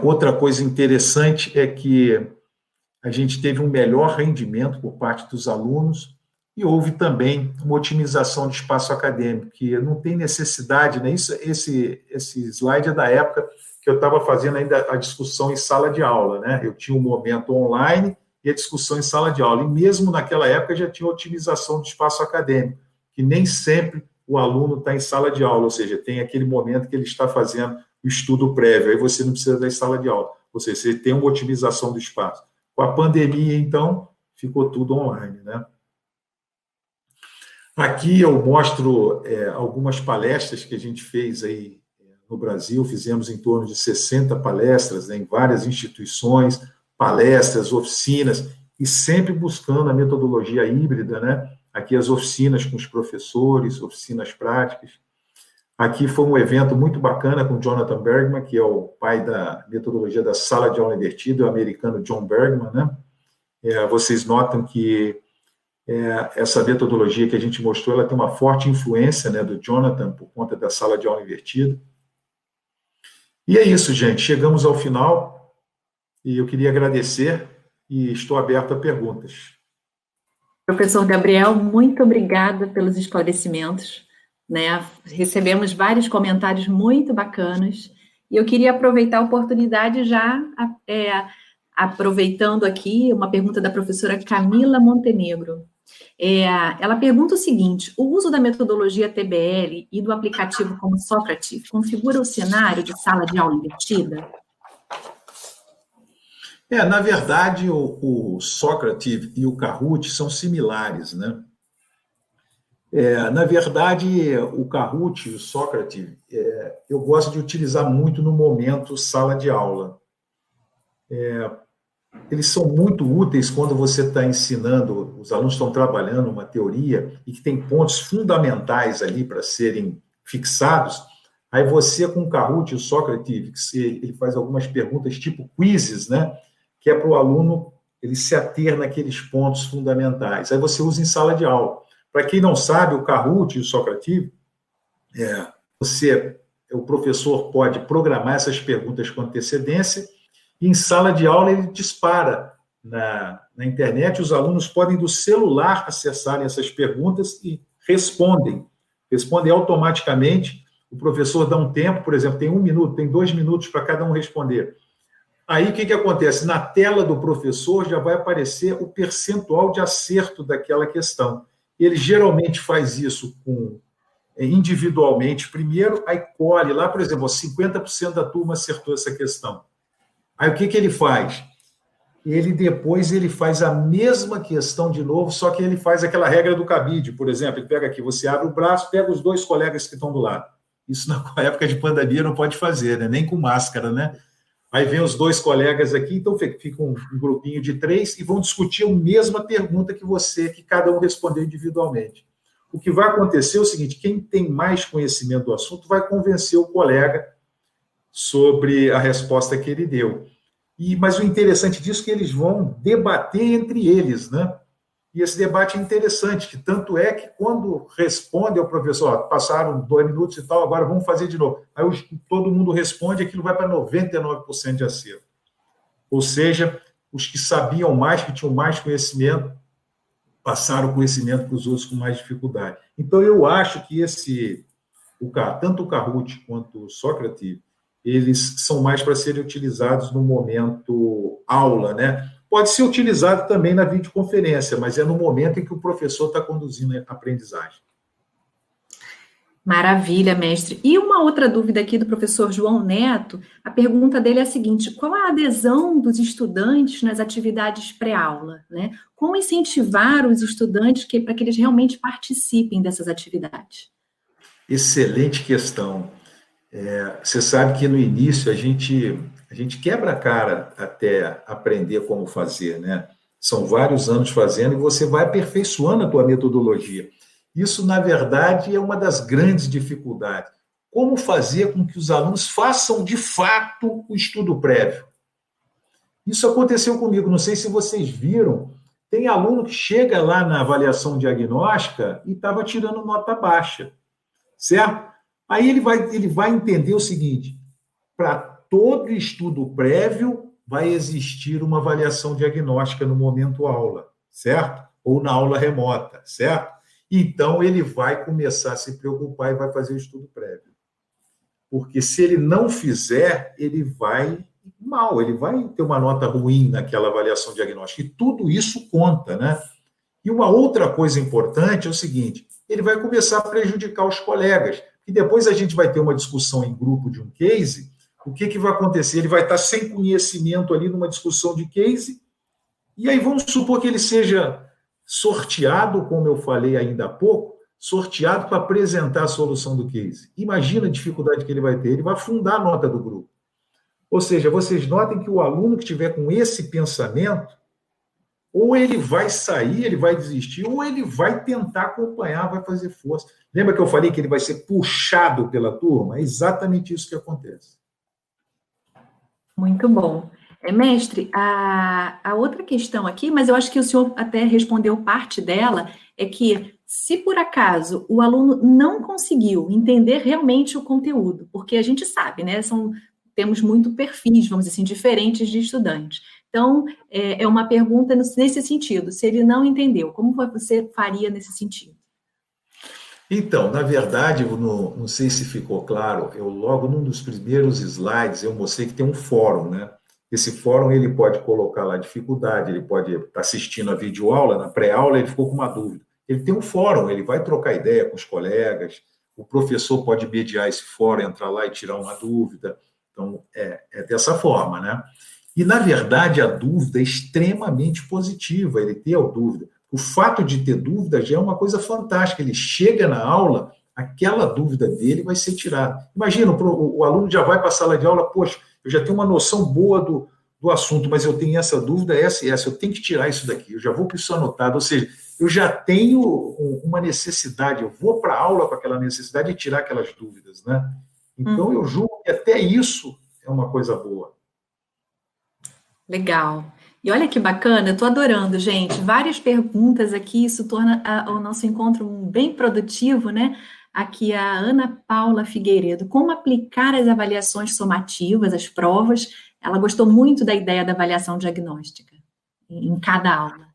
Outra coisa interessante é que a gente teve um melhor rendimento por parte dos alunos e houve também uma otimização de espaço acadêmico, que não tem necessidade, né? Esse slide é da época que eu estava fazendo ainda a discussão em sala de aula, né? Eu tinha um momento online e a discussão em sala de aula. E mesmo naquela época já tinha otimização de espaço acadêmico, que nem sempre o aluno está em sala de aula, ou seja, tem aquele momento que ele está fazendo o estudo prévio, aí você não precisa da sala de aula, ou seja, você tem uma otimização do espaço. Com a pandemia, então, ficou tudo online, né? Aqui eu mostro algumas palestras que a gente fez aí no Brasil, fizemos em torno de 60 palestras, né, em várias instituições, palestras, oficinas, e sempre buscando a metodologia híbrida, né? Aqui as oficinas com os professores, oficinas práticas. Aqui foi um evento muito bacana com Jonathan Bergman, que é o pai da metodologia da sala de aula invertida, o americano John Bergman, né? Vocês notam que essa metodologia que a gente mostrou, ela tem uma forte influência, né, do Jonathan por conta da sala de aula invertida. E é isso, gente. Chegamos ao final e eu queria agradecer e estou aberto a perguntas.
Professor Gabriel, muito obrigada pelos esclarecimentos, né? Recebemos vários comentários muito bacanas e eu queria aproveitar a oportunidade já, aproveitando aqui uma pergunta da professora Camila Montenegro. Ela pergunta o seguinte: o uso da metodologia TBL e do aplicativo como Socrative configura o cenário de sala de aula invertida?
Na verdade, o Socrative e o Kahoot são similares, né? Na verdade, o Kahoot e o Socrative, eu gosto de utilizar muito no momento sala de aula. eles são muito úteis quando você está ensinando, os alunos estão trabalhando uma teoria e que tem pontos fundamentais ali para serem fixados. Aí você, com o Kahoot e o Socrative, ele faz algumas perguntas tipo quizzes, né? Que é para o aluno ele se ater naqueles pontos fundamentais. Aí você usa em sala de aula. Para quem não sabe, o Kahoot e o Socrative, o professor pode programar essas perguntas com antecedência e em sala de aula ele dispara na internet, os alunos podem do celular acessarem essas perguntas e respondem automaticamente. O professor dá um tempo, por exemplo, tem 1 minuto, tem 2 minutos para cada um responder. Aí, o que acontece? Na tela do professor já vai aparecer o percentual de acerto daquela questão. Ele geralmente faz isso individualmente primeiro, aí colhe lá, por exemplo, 50% da turma acertou essa questão. Aí, o que ele faz? Depois ele faz a mesma questão de novo, só que ele faz aquela regra do cabide, por exemplo, ele pega aqui, você abre o braço, pega os 2 colegas que estão do lado. Isso na época de pandemia não pode fazer, né? Nem com máscara, né? Aí vem os 2 colegas aqui, então fica um grupinho de 3 e vão discutir a mesma pergunta que cada um respondeu individualmente. O que vai acontecer é o seguinte, quem tem mais conhecimento do assunto vai convencer o colega sobre a resposta que ele deu. Mas o interessante disso é que eles vão debater entre eles, né? E esse debate é interessante, que tanto é que quando responde ao professor, passaram 2 minutos e tal, agora vamos fazer de novo. Aí todo mundo responde, aquilo vai para 99% de acerto. Ou seja, os que sabiam mais, que tinham mais conhecimento, passaram o conhecimento para os outros com mais dificuldade. Então, eu acho que tanto o Kahoot quanto o Socrative, eles são mais para serem utilizados no momento aula, né? Pode ser utilizado também na videoconferência, mas é no momento em que o professor está conduzindo a aprendizagem.
Maravilha, mestre. E uma outra dúvida aqui do professor João Neto, a pergunta dele é a seguinte: qual a adesão dos estudantes nas atividades pré-aula, né? Como incentivar os estudantes para que eles realmente participem dessas atividades?
Excelente questão. Você sabe que no início a gente quebra a cara até aprender como fazer, né? São vários anos fazendo e você vai aperfeiçoando a tua metodologia. Isso, na verdade, é uma das grandes dificuldades. Como fazer com que os alunos façam, de fato, o estudo prévio? Isso aconteceu comigo, não sei se vocês viram. Tem aluno que chega lá na avaliação diagnóstica e estava tirando nota baixa, certo? Aí ele vai entender o seguinte: para todo estudo prévio vai existir uma avaliação diagnóstica no momento aula, certo? Ou na aula remota, certo? Então, ele vai começar a se preocupar e vai fazer o estudo prévio. Porque se ele não fizer, ele vai mal, ele vai ter uma nota ruim naquela avaliação diagnóstica. E tudo isso conta, né? E uma outra coisa importante é o seguinte: ele vai começar a prejudicar os colegas. E depois a gente vai ter uma discussão em grupo de um case. O que vai acontecer? Ele vai estar sem conhecimento ali numa discussão de case, e aí vamos supor que ele seja sorteado, como eu falei ainda há pouco, sorteado para apresentar a solução do case. Imagina a dificuldade que ele vai ter, ele vai afundar a nota do grupo. Ou seja, vocês notem que o aluno que tiver com esse pensamento, ou ele vai sair, ele vai desistir, ou ele vai tentar acompanhar, vai fazer força. Lembra que eu falei que ele vai ser puxado pela turma? É exatamente isso que acontece.
Muito bom. Mestre, a outra questão aqui, mas eu acho que o senhor até respondeu parte dela, é que se por acaso o aluno não conseguiu entender realmente o conteúdo, porque a gente sabe, né, temos muito perfis, vamos dizer assim, diferentes de estudantes. Então, é uma pergunta nesse sentido, se ele não entendeu, como você faria nesse sentido?
Então, na verdade, não sei se ficou claro, logo num dos primeiros slides eu mostrei que tem um fórum, né? Esse fórum ele pode colocar lá dificuldade, ele pode estar assistindo a videoaula, na pré-aula ele ficou com uma dúvida. Ele tem um fórum, ele vai trocar ideia com os colegas, o professor pode mediar esse fórum, entrar lá e tirar uma dúvida. Então, é dessa forma, né? E, na verdade, a dúvida é extremamente positiva, ele ter a dúvida. O fato de ter dúvida já é uma coisa fantástica. Ele chega na aula, aquela dúvida dele vai ser tirada. Imagina, o aluno já vai para a sala de aula, poxa, eu já tenho uma noção boa do do assunto, mas eu tenho essa dúvida, essa e essa, eu tenho que tirar isso daqui, eu já vou com isso anotado, ou seja, eu já tenho uma necessidade, eu vou para a aula com aquela necessidade de tirar aquelas dúvidas, né? Então, eu julgo que até isso é uma coisa boa.
Legal. E olha que bacana, eu estou adorando, gente. Várias perguntas aqui, isso torna o nosso encontro bem produtivo, né? Aqui a Ana Paula Figueiredo. Como aplicar as avaliações somativas, as provas? Ela gostou muito da ideia da avaliação diagnóstica em cada aula.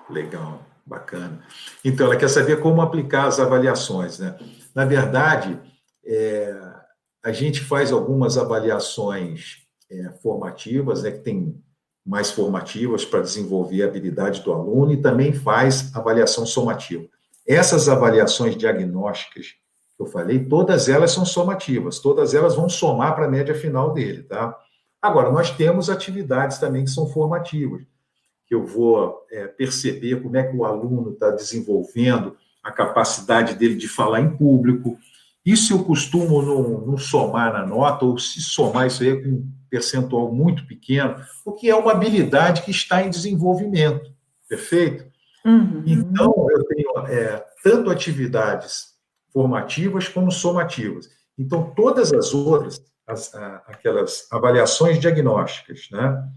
Legal, bacana. Então, ela quer saber como aplicar as avaliações, né? Na verdade, a gente faz algumas avaliações formativas, né, que tem mais formativas para desenvolver a habilidade do aluno e também faz avaliação somativa. Essas avaliações diagnósticas que eu falei, todas elas são somativas, todas elas vão somar para a média final dele, tá? Agora, nós temos atividades também que são formativas, que eu vou perceber como é que o aluno está desenvolvendo a capacidade dele de falar em público. Isso eu costumo não somar na nota, ou se somar isso aí com um percentual muito pequeno, porque é uma habilidade que está em desenvolvimento, perfeito?
Uhum.
Então, eu tenho tanto atividades formativas como somativas. Então, todas as outras, aquelas avaliações diagnósticas, né?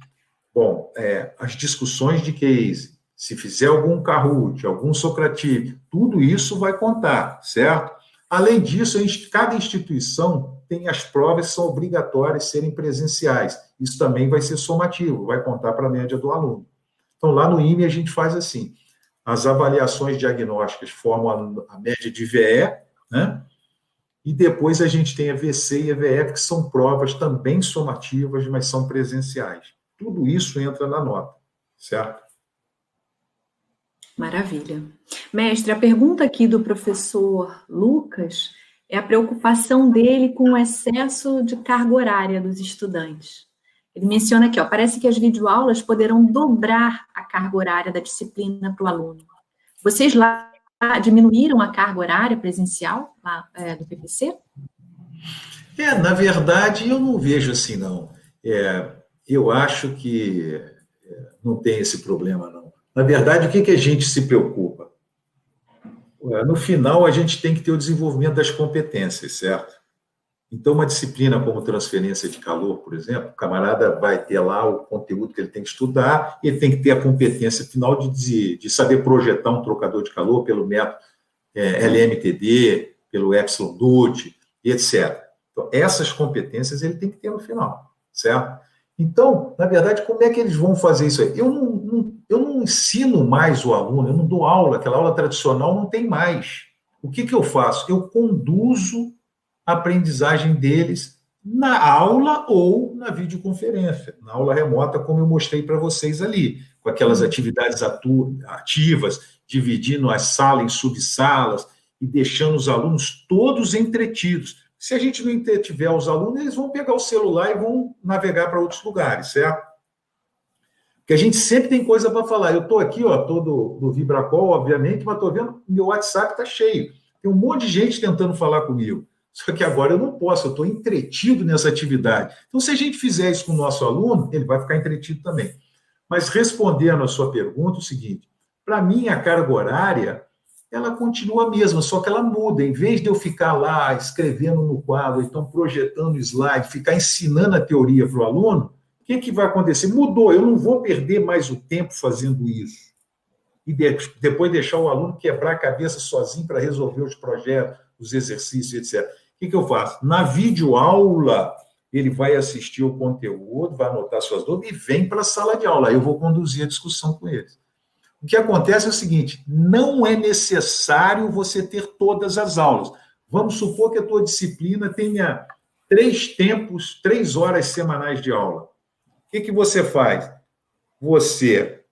Bom, as discussões de case, se fizer algum Kahoot, algum Socrative, tudo isso vai contar, certo? Além disso, cada instituição tem as provas que são obrigatórias serem presenciais. Isso também vai ser somativo, vai contar para a média do aluno. Então, lá no IME, a gente faz assim, as avaliações diagnósticas formam a média de VE, né? E depois a gente tem a VC e a VF, que são provas também somativas, mas são presenciais. Tudo isso entra na nota, certo?
Maravilha. Mestre, a pergunta aqui do professor Lucas é a preocupação dele com o excesso de carga horária dos estudantes. Ele menciona aqui, parece que as videoaulas poderão dobrar a carga horária da disciplina para o aluno. Vocês lá diminuíram a carga horária presencial lá, do PPC?
Na verdade, eu não vejo assim, não. Eu acho que não tem esse problema, não. Na verdade, o que a gente se preocupa? No final, a gente tem que ter o desenvolvimento das competências, certo? Então, uma disciplina como transferência de calor, por exemplo, o camarada vai ter lá o conteúdo que ele tem que estudar e ele tem que ter a competência final de saber projetar um trocador de calor pelo método LMTD, pelo Epsilon Dut, etc. Então, essas competências ele tem que ter no final, certo? Então, na verdade, como é que eles vão fazer isso aí? Eu não ensino mais o aluno, eu não dou aula, aquela aula tradicional não tem mais. O que eu faço? Eu conduzo a aprendizagem deles na aula ou na videoconferência, na aula remota, como eu mostrei para vocês ali, com aquelas atividades ativas, dividindo a sala em subsalas e deixando os alunos todos entretidos. Se a gente não entretiver os alunos, eles vão pegar o celular e vão navegar para outros lugares, certo? Porque a gente sempre tem coisa para falar. Eu estou aqui, estou do Vibracol, obviamente, mas estou vendo que meu WhatsApp está cheio. Tem um monte de gente tentando falar comigo. Só que agora eu não posso, eu estou entretido nessa atividade. Então, se a gente fizer isso com o nosso aluno, ele vai ficar entretido também. Mas respondendo a sua pergunta, é o seguinte, para mim, a carga horária, ela continua a mesma, só que ela muda. Em vez de eu ficar lá escrevendo no quadro, então projetando slide, ficar ensinando a teoria para o aluno, o que vai acontecer? Mudou, eu não vou perder mais o tempo fazendo isso. E depois deixar o aluno quebrar a cabeça sozinho para resolver os projetos, os exercícios, etc. O que eu faço? Na videoaula, ele vai assistir o conteúdo, vai anotar suas dúvidas e vem para a sala de aula. Aí eu vou conduzir a discussão com eles. O que acontece é o seguinte, não é necessário você ter todas as aulas. Vamos supor que a tua disciplina tenha 3 horas semanais de aula. O que você faz? Você,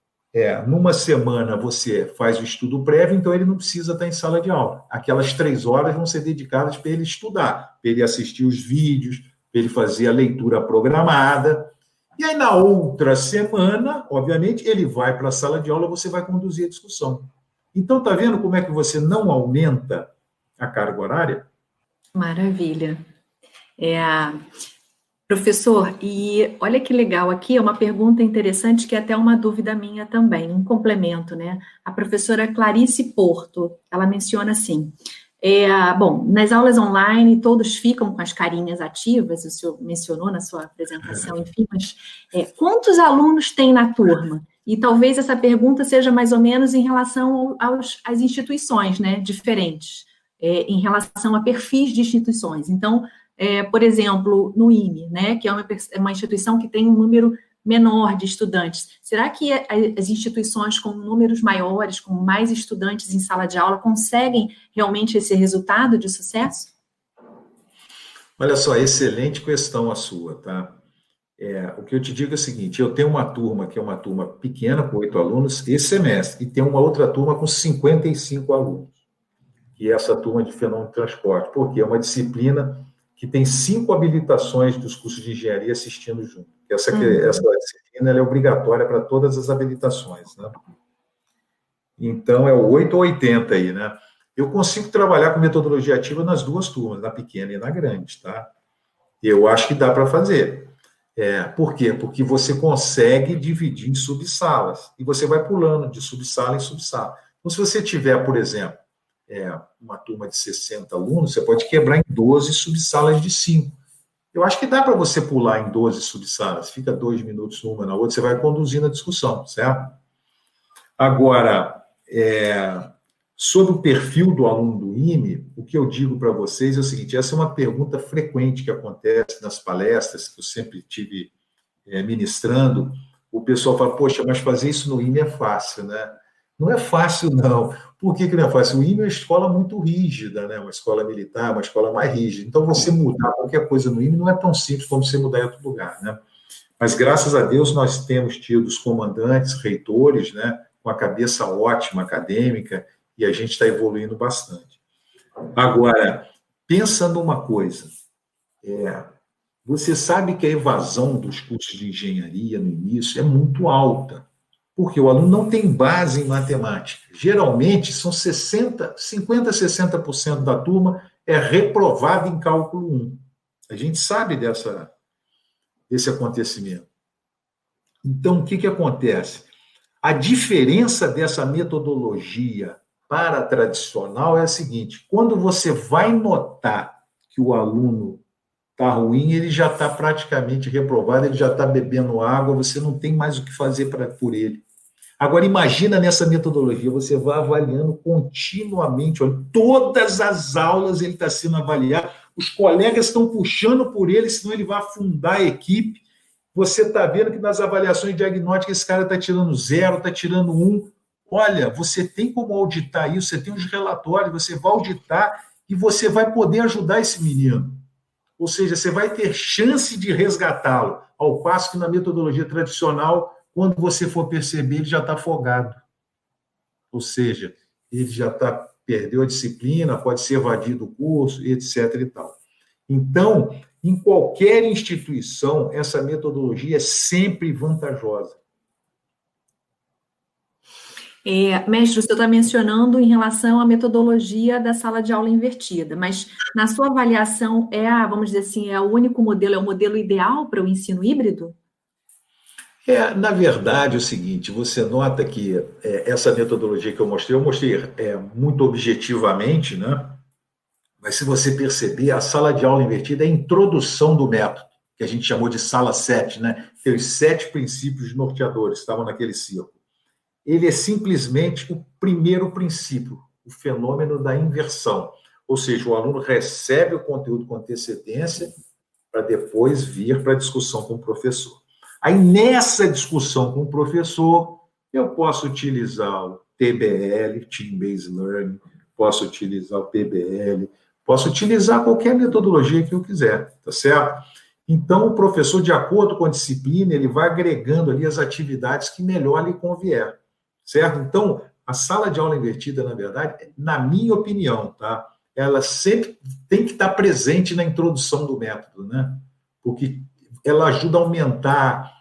numa semana, você faz o estudo prévio, então ele não precisa estar em sala de aula. Aquelas 3 horas vão ser dedicadas para ele estudar, para ele assistir os vídeos, para ele fazer a leitura programada. E aí, na outra semana, obviamente, ele vai para a sala de aula, você vai conduzir a discussão. Então, está vendo como é que você não aumenta a carga horária?
Maravilha. Professor, e olha que legal, aqui é uma pergunta interessante que é até uma dúvida minha também, um complemento, né? A professora Clarice Porto, ela menciona assim, bom, nas aulas online todos ficam com as carinhas ativas, o senhor mencionou na sua apresentação, enfim, mas quantos alunos tem na turma? E talvez essa pergunta seja mais ou menos em relação às instituições, né, diferentes, em relação a perfis de instituições. Então, por exemplo, no IME, né, que é uma instituição que tem um número menor de estudantes. Será que as instituições com números maiores, com mais estudantes em sala de aula, conseguem realmente esse resultado de sucesso?
Olha só, excelente questão a sua, tá? O que eu te digo é o seguinte, eu tenho uma turma que é uma turma pequena, com 8 alunos, esse semestre, e tem uma outra turma com 55 alunos, que é essa turma de fenômeno de transporte, porque é uma disciplina que tem 5 habilitações dos cursos de engenharia assistindo junto. Essa disciplina ela é obrigatória para todas as habilitações, né? Então, é o 8 ou 80 aí, né? Eu consigo trabalhar com metodologia ativa nas duas turmas, na pequena e na grande, tá? Eu acho que dá para fazer. Por quê? Porque você consegue dividir em subsalas, e você vai pulando de subsala em subsala. Então, se você tiver, por exemplo, uma turma de 60 alunos, você pode quebrar em 12 subsalas de 5. Eu acho que dá para você pular em 12 subsalas, fica 2 minutos numa, na outra, você vai conduzindo a discussão, certo? Agora, sobre o perfil do aluno do IME, o que eu digo para vocês é o seguinte, essa é uma pergunta frequente que acontece nas palestras que eu sempre tive ministrando, o pessoal fala, poxa, mas fazer isso no IME é fácil, né? Não é fácil, não. Por que não é fácil? O IME é uma escola muito rígida, né? Uma escola militar, uma escola mais rígida. Então, você mudar qualquer coisa no IME não é tão simples como você mudar em outro lugar, né? Mas, graças a Deus, nós temos tido os comandantes, reitores, né? Com a cabeça ótima, acadêmica, e a gente está evoluindo bastante. Agora, pensa numa coisa. Você sabe que a evasão dos cursos de engenharia no início é muito alta. Porque o aluno não tem base em matemática. Geralmente, são 50% a 60% da turma reprovada em cálculo 1. A gente sabe desse acontecimento. Então, o que acontece? A diferença dessa metodologia para a tradicional é a seguinte, quando você vai notar que o aluno está ruim, ele já está praticamente reprovado, ele já está bebendo água, você não tem mais o que fazer por ele. Agora, imagina nessa metodologia, você vai avaliando continuamente, olha, todas as aulas ele está sendo avaliado, os colegas estão puxando por ele, senão ele vai afundar a equipe. Você está vendo que nas avaliações diagnósticas esse cara está tirando 0, está tirando 1. Olha, você tem como auditar isso, você tem os relatórios, você vai auditar e você vai poder ajudar esse menino. Ou seja, você vai ter chance de resgatá-lo, ao passo que na metodologia tradicional, quando você for perceber, ele já está afogado. Ou seja, ele já perdeu a disciplina, pode ser evadido o curso, etc. e tal. Então, em qualquer instituição, essa metodologia é sempre vantajosa.
Mestre, o senhor está mencionando em relação à metodologia da sala de aula invertida, mas na sua avaliação vamos dizer assim, o único modelo, é o modelo ideal para o ensino híbrido?
Na verdade, é o seguinte, você nota que essa metodologia que eu mostrei muito objetivamente, né? Mas se você perceber, a sala de aula invertida é a introdução do método, que a gente chamou de sala 7, né? Tem os 7 princípios norteadores, estavam naquele círculo. Ele é simplesmente o primeiro princípio, o fenômeno da inversão. Ou seja, o aluno recebe o conteúdo com antecedência para depois vir para a discussão com o professor. Aí, nessa discussão com o professor, eu posso utilizar o TBL, Team Based Learning, posso utilizar o PBL, posso utilizar qualquer metodologia que eu quiser, tá certo? Então, o professor, de acordo com a disciplina, ele vai agregando ali as atividades que melhor lhe convier, certo? Então, a sala de aula invertida, na verdade, na minha opinião, tá? Ela sempre tem que estar presente na introdução do método, né? Porque ela ajuda a aumentar,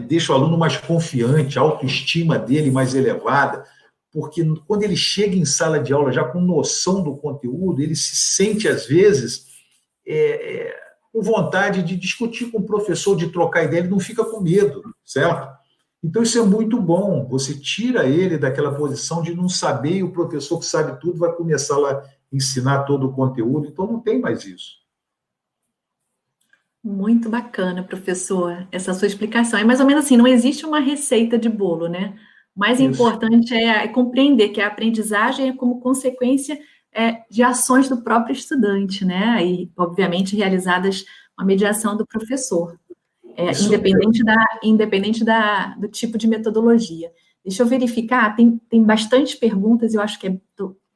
deixa o aluno mais confiante, a autoestima dele mais elevada, porque quando ele chega em sala de aula já com noção do conteúdo, ele se sente, às vezes, com vontade de discutir com o professor, de trocar ideia, ele não fica com medo, certo? Então, isso é muito bom. Você tira ele daquela posição de não saber e o professor que sabe tudo vai começar lá a ensinar todo o conteúdo. Então, não tem mais isso.
Muito bacana, professor, essa sua explicação. É mais ou menos assim, não existe uma receita de bolo, né? O mais importante é compreender que a aprendizagem é como consequência de ações do próprio estudante, né? E, obviamente, realizadas com a mediação do professor, independente do tipo de metodologia. Deixa eu verificar, tem bastante perguntas, eu acho que é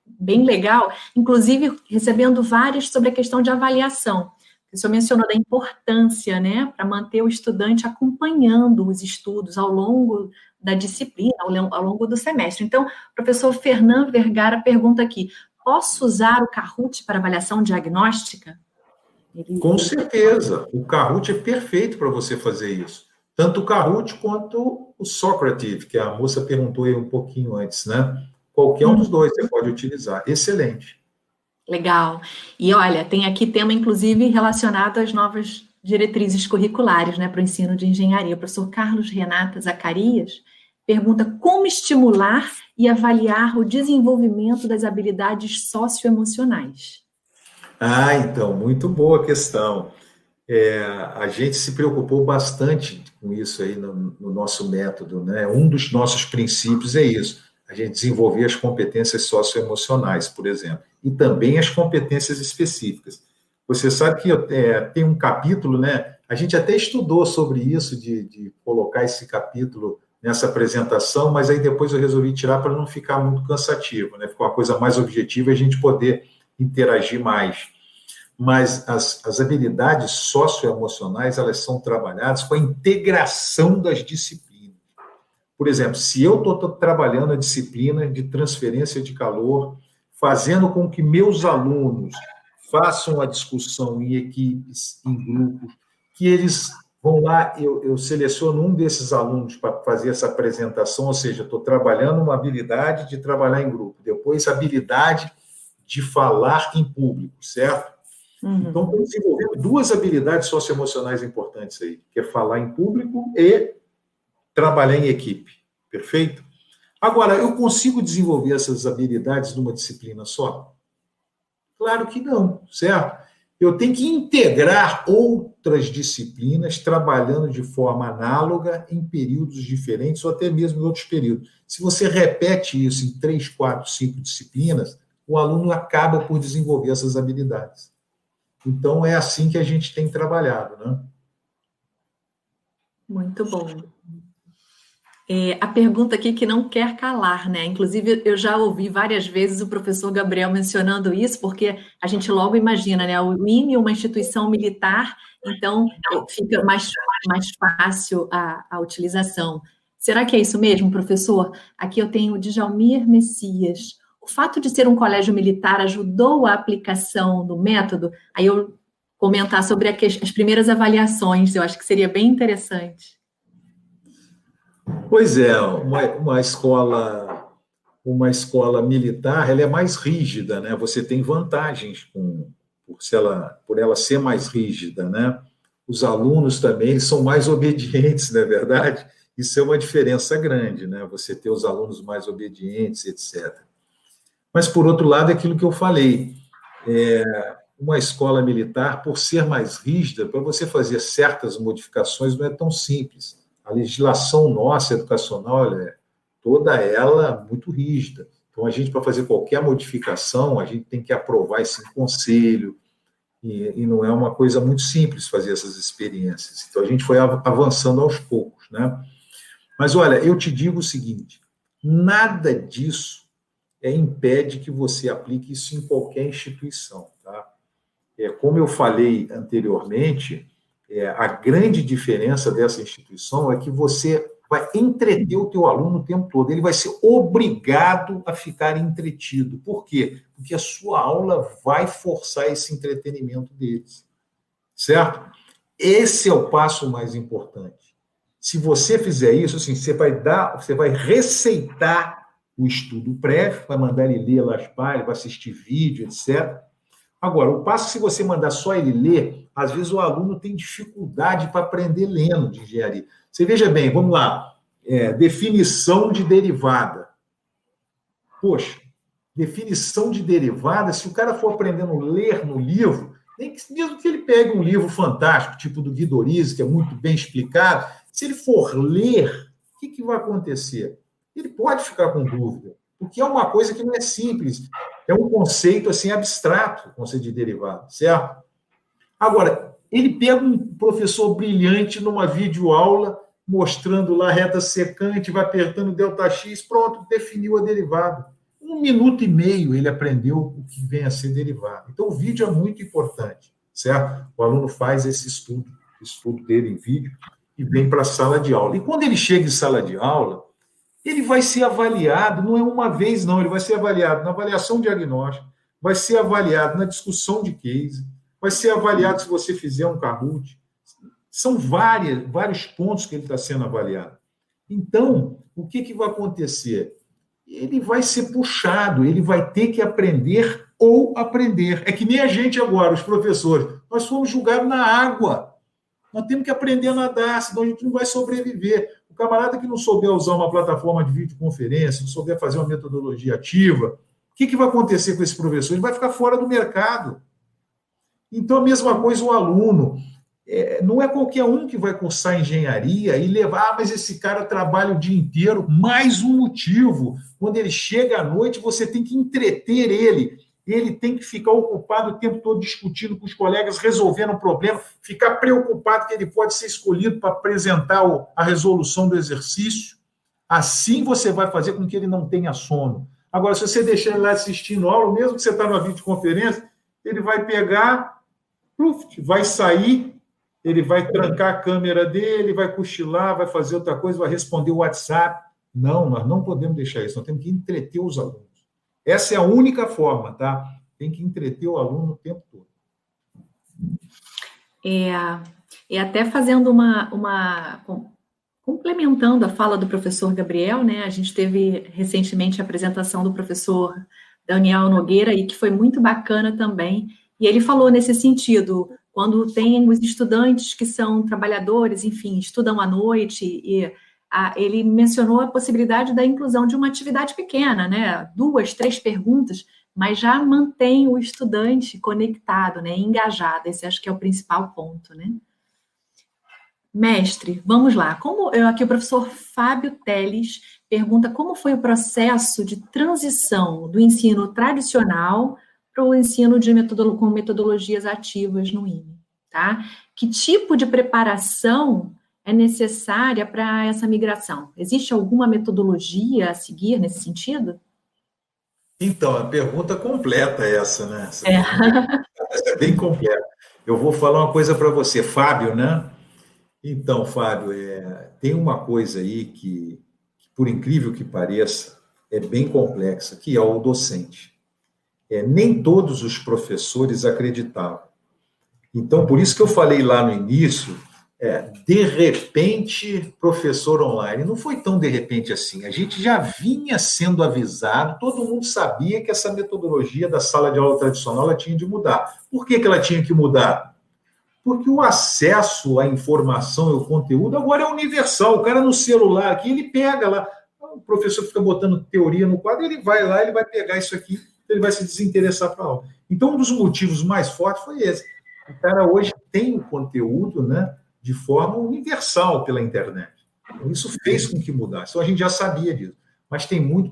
bem legal, inclusive recebendo várias sobre a questão de avaliação. O senhor mencionou da importância, né, para manter o estudante acompanhando os estudos ao longo da disciplina, ao longo do semestre. Então, o professor Fernando Vergara pergunta aqui, posso usar o Kahoot para avaliação diagnóstica?
Com certeza, o Kahoot é perfeito para você fazer isso. Tanto o Kahoot quanto o Socrative, que a moça perguntou aí um pouquinho antes, né? Qualquer um dos dois você pode utilizar. Excelente.
Legal. E olha, tem aqui tema, inclusive, relacionado às novas diretrizes curriculares, né, para o ensino de engenharia. O professor Carlos Renata Zacarias pergunta como estimular e avaliar o desenvolvimento das habilidades socioemocionais.
Então, muito boa questão. A gente se preocupou bastante com isso aí no nosso método, né? Um dos nossos princípios é isso, a gente desenvolver as competências socioemocionais, por exemplo, e também as competências específicas. Você sabe que tem um capítulo, né? A gente até estudou sobre isso, de colocar esse capítulo nessa apresentação, mas aí depois eu resolvi tirar para não ficar muito cansativo, né? Ficou uma coisa mais objetiva e a gente poder interagir mais. Mas as habilidades socioemocionais, elas são trabalhadas com a integração das disciplinas. Por exemplo, se eu estou trabalhando a disciplina de transferência de calor, fazendo com que meus alunos façam a discussão em equipes, em grupos, que eles vão lá, eu seleciono um desses alunos para fazer essa apresentação, ou seja, estou trabalhando uma habilidade de trabalhar em grupo, depois a habilidade de falar em público, certo? Então, estou desenvolvendo duas habilidades socioemocionais importantes aí, que é falar em público e trabalhar em equipe. Perfeito? Agora, eu consigo desenvolver essas habilidades numa disciplina só? Claro que não, certo? Eu tenho que integrar outras disciplinas trabalhando de forma análoga em períodos diferentes ou até mesmo em outros períodos. Se você repete isso em 3, 4, 5 disciplinas, o aluno acaba por desenvolver essas habilidades. Então, é assim que a gente tem trabalhado, né?
Muito bom. A pergunta aqui que não quer calar, né? Inclusive, eu já ouvi várias vezes o professor Gabriel mencionando isso, porque a gente logo imagina, né? O IME, uma instituição militar, então fica mais fácil a utilização. Será que é isso mesmo, professor? Aqui eu tenho o Djalmir Messias. O fato de ser um colégio militar ajudou a aplicação do método? Aí eu comentar sobre as primeiras avaliações, eu acho que seria bem interessante.
Pois é, uma escola militar, ela é mais rígida, né? Você tem vantagens por ela ser mais rígida, né? Os alunos também eles são mais obedientes, não é verdade? Isso é uma diferença grande, né? Você ter os alunos mais obedientes, etc. Mas, por outro lado, é aquilo que eu falei, uma escola militar, por ser mais rígida, para você fazer certas modificações não é tão simples. A legislação nossa, educacional, toda ela muito rígida. Então, a gente, para fazer qualquer modificação, a gente tem que aprovar isso em conselho, e não é uma coisa muito simples fazer essas experiências. Então, a gente foi avançando aos poucos, né? Mas, olha, eu te digo o seguinte, nada disso impede que você aplique isso em qualquer instituição, tá? Como eu falei anteriormente, a grande diferença dessa instituição é que você vai entreter o teu aluno o tempo todo, ele vai ser obrigado a ficar entretido. Por quê? Porque a sua aula vai forçar esse entretenimento deles, certo? Esse é o passo mais importante. Se você fizer isso, assim, você vai receitar o estudo prévio, vai mandar ele ler lá as páginas, vai assistir vídeo, etc. Agora, o passo, se você mandar só ele ler, às vezes o aluno tem dificuldade para aprender lendo de engenharia. Você veja bem, vamos lá, definição de derivada. Poxa, definição de derivada, se o cara for aprendendo a ler no livro, mesmo que ele pegue um livro fantástico, tipo do Guidorizi, que é muito bem explicado, se ele for ler, o que vai acontecer? Ele pode ficar com dúvida, porque é uma coisa que não é simples, é um conceito assim abstrato, o conceito de derivada, certo? Agora, ele pega um professor brilhante numa videoaula, mostrando lá a reta secante, vai apertando ΔX, pronto, definiu a derivada. 1 minuto e meio ele aprendeu o que vem a ser derivada. Então, o vídeo é muito importante, certo? O aluno faz esse estudo dele em vídeo, e vem para a sala de aula. E quando ele chega em sala de aula, ele vai ser avaliado, não é uma vez, não, ele vai ser avaliado na avaliação diagnóstica, vai ser avaliado na discussão de case, vai ser avaliado se você fizer um Kahoot. São vários pontos que ele está sendo avaliado. Então, o que vai acontecer? Ele vai ser puxado, ele vai ter que aprender ou aprender. É que nem a gente agora, os professores. Nós fomos julgados na água. Nós temos que aprender a nadar, senão a gente não vai sobreviver. O camarada que não souber usar uma plataforma de videoconferência, não souber fazer uma metodologia ativa, o que vai acontecer com esse professor? Ele vai ficar fora do mercado. Então, a mesma coisa o aluno. Não é qualquer um que vai cursar engenharia e levar, mas esse cara trabalha o dia inteiro. Mais um motivo. Quando ele chega à noite, você tem que entreter ele. Ele tem que ficar ocupado o tempo todo discutindo com os colegas, resolvendo o problema, ficar preocupado que ele pode ser escolhido para apresentar a resolução do exercício. Assim você vai fazer com que ele não tenha sono. Agora, se você deixar ele lá assistindo aula, mesmo que você está numa videoconferência, ele vai pegar, vai sair, ele vai trancar a câmera dele, vai cochilar, vai fazer outra coisa, vai responder o WhatsApp. Não, nós não podemos deixar isso, nós temos que entreter os alunos. Essa é a única forma, tá? Tem que entreter o aluno o tempo todo.
Até fazendo complementando a fala do professor Gabriel, né? A gente teve recentemente a apresentação do professor Daniel Nogueira, e que foi muito bacana também. E ele falou nesse sentido, quando tem os estudantes que são trabalhadores, enfim, estudam à noite, e ele mencionou a possibilidade da inclusão de uma atividade pequena, né? 2, 3 perguntas, mas já mantém o estudante conectado, né? Engajado. Esse acho que é o principal ponto, né? Mestre, vamos lá. Aqui o professor Fábio Teles pergunta como foi o processo de transição do ensino tradicional para o ensino com metodologias ativas no IME, tá? Que tipo de preparação é necessária para essa migração? Existe alguma metodologia a seguir nesse sentido?
Então, a pergunta completa essa, né? Essa é bem completa. Eu vou falar uma coisa para você, Fábio, né? Então, Fábio, tem uma coisa aí que, por incrível que pareça, é bem complexa, que é o docente. Nem todos os professores acreditavam. Então, por isso que eu falei lá no início, de repente, professor online. Não foi tão de repente assim. A gente já vinha sendo avisado, todo mundo sabia que essa metodologia da sala de aula tradicional ela tinha de mudar. Por que ela tinha que mudar? Porque o acesso à informação e ao conteúdo agora é universal. O cara no celular aqui, ele pega lá, o professor fica botando teoria no quadro, ele vai lá, ele vai pegar isso aqui, ele vai se desinteressar para a aula. Então, um dos motivos mais fortes foi esse. O cara hoje tem o conteúdo, né, de forma universal pela internet. Então, isso fez com que mudasse. Então, a gente já sabia disso. Mas tem muito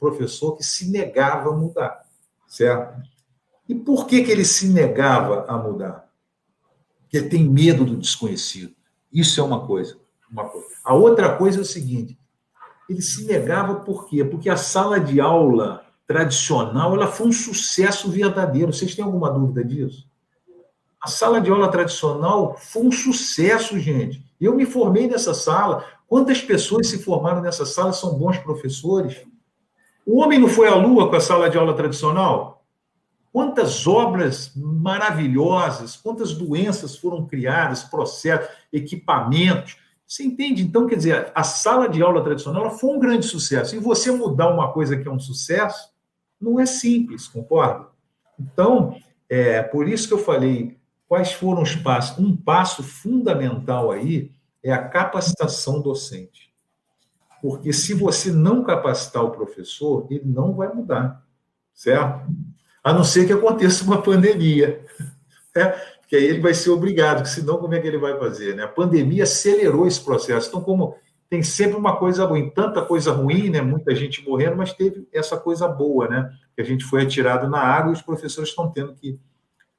professor que se negava a mudar, certo? E por que ele se negava a mudar? Porque ele tem medo do desconhecido. Isso é uma coisa. A outra coisa é o seguinte, ele se negava por quê? Porque a sala de aula tradicional ela foi um sucesso verdadeiro. Vocês têm alguma dúvida disso? A sala de aula tradicional foi um sucesso, gente. Eu me formei nessa sala. Quantas pessoas se formaram nessa sala são bons professores? O homem não foi à lua com a sala de aula tradicional? Quantas obras maravilhosas, quantas doenças foram criadas, processos, equipamentos. Você entende? Então, quer dizer, a sala de aula tradicional ela foi um grande sucesso. E você mudar uma coisa que é um sucesso, não é simples, concorda? Então, Por isso que eu falei, quais foram os passos? Um passo fundamental aí é a capacitação docente. Porque se você não capacitar o professor, ele não vai mudar, certo? A não ser que aconteça uma pandemia, né? Porque aí ele vai ser obrigado, porque senão como é que ele vai fazer, né? A pandemia acelerou esse processo. Então, como tem sempre uma coisa ruim, tanta coisa ruim, né? Muita gente morrendo, mas teve essa coisa boa, né? Que a gente foi atirado na água e os professores estão tendo que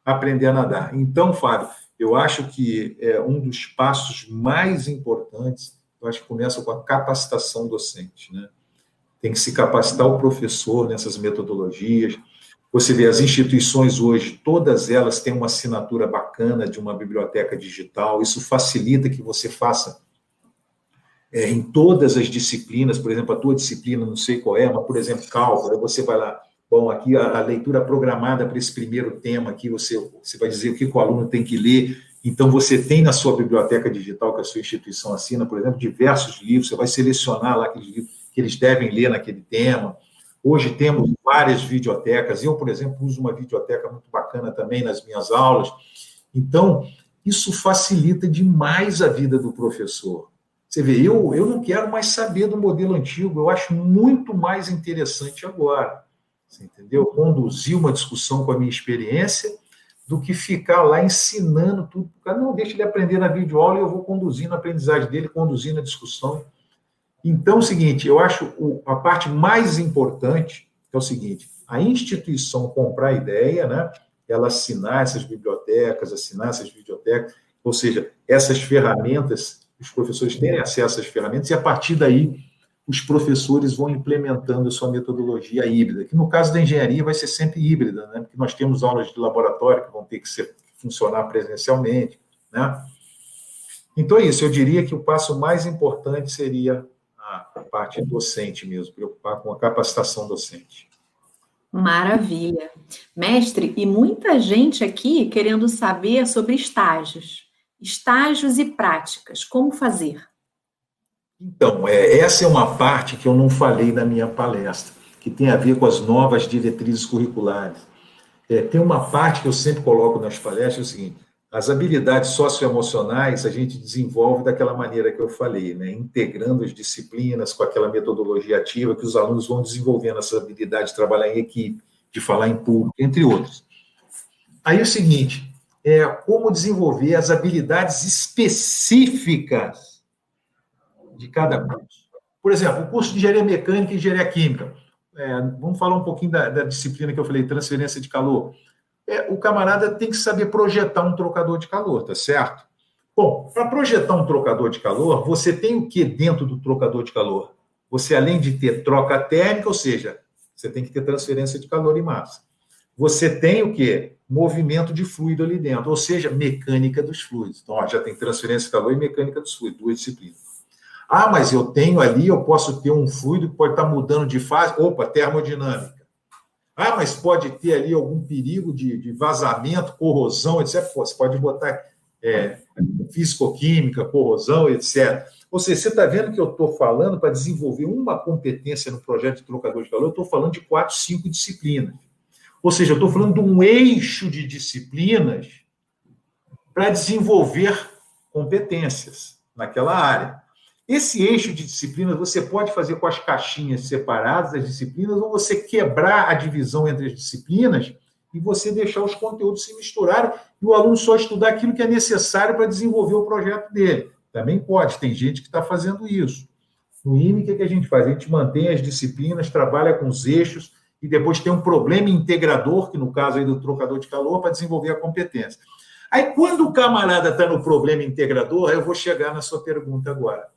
aprender a nadar. Então, Fábio, eu acho que um dos passos mais importantes, eu acho que começa com a capacitação docente, né? Tem que se capacitar o professor nessas metodologias. Você vê, as instituições hoje, todas elas têm uma assinatura bacana de uma biblioteca digital, isso facilita que você faça em todas as disciplinas, por exemplo, a tua disciplina, não sei qual é, mas, por exemplo, cálculo, aí você vai lá, bom, aqui a leitura programada para esse primeiro tema aqui, você vai dizer o que o aluno tem que ler, então você tem na sua biblioteca digital, que a sua instituição assina, por exemplo, diversos livros, você vai selecionar lá aqueles livros que eles devem ler naquele tema. Hoje temos várias videotecas, eu, por exemplo, uso uma videoteca muito bacana também nas minhas aulas, então isso facilita demais a vida do professor. Você vê, eu não quero mais saber do modelo antigo, eu acho muito mais interessante agora, você entendeu? Conduzir uma discussão com a minha experiência do que ficar lá ensinando tudo. Não, deixa ele aprender na videoaula e eu vou conduzindo a aprendizagem dele, conduzindo a discussão. Então, é o seguinte, eu acho a parte mais importante é o seguinte, a instituição comprar a ideia, né? Ela assinar essas bibliotecas, assinar essas videotecas, ou seja, essas ferramentas, os professores terem acesso às ferramentas e, a partir daí, os professores vão implementando a sua metodologia híbrida, que no caso da engenharia vai ser sempre híbrida, né? Porque nós temos aulas de laboratório que vão ter que funcionar presencialmente, né? Então é isso, eu diria que o passo mais importante seria a parte docente mesmo, preocupar com a capacitação docente.
Maravilha. Mestre, e muita gente aqui querendo saber sobre estágios e práticas, como fazer?
Então, essa é uma parte que eu não falei na minha palestra, que tem a ver com as novas diretrizes curriculares. Tem uma parte que eu sempre coloco nas palestras, é o seguinte, as habilidades socioemocionais a gente desenvolve daquela maneira que eu falei, né? Integrando as disciplinas com aquela metodologia ativa que os alunos vão desenvolvendo essa habilidade de trabalhar em equipe, de falar em público, entre outros. Aí é o seguinte, como desenvolver as habilidades específicas de cada curso. Por exemplo, o curso de engenharia mecânica e engenharia química. Vamos falar um pouquinho da disciplina que eu falei, transferência de calor. O camarada tem que saber projetar um trocador de calor, tá certo? Bom, para projetar um trocador de calor, você tem o que dentro do trocador de calor? Você, além de ter troca térmica, ou seja, você tem que ter transferência de calor e massa. Você tem o quê? Movimento de fluido ali dentro, ou seja, mecânica dos fluidos. Então, já tem transferência de calor e mecânica dos fluidos, duas disciplinas. Mas eu tenho ali, eu posso ter um fluido que pode estar mudando de fase. Opa, termodinâmica. Mas pode ter ali algum perigo de vazamento, corrosão, etc. Você pode botar físico-química, corrosão, etc. Ou seja, você está vendo que eu estou falando para desenvolver uma competência no projeto de trocador de calor, eu estou falando de 4, 5 disciplinas. Ou seja, eu estou falando de um eixo de disciplinas para desenvolver competências naquela área. Esse eixo de disciplinas você pode fazer com as caixinhas separadas das disciplinas ou você quebrar a divisão entre as disciplinas e você deixar os conteúdos se misturarem e o aluno só estudar aquilo que é necessário para desenvolver o projeto dele. Também pode, tem gente que está fazendo isso. No IME, o que a gente faz? A gente mantém as disciplinas, trabalha com os eixos e depois tem um problema integrador, que no caso aí do trocador de calor, para desenvolver a competência. Aí, quando o camarada está no problema integrador, eu vou chegar na sua pergunta agora.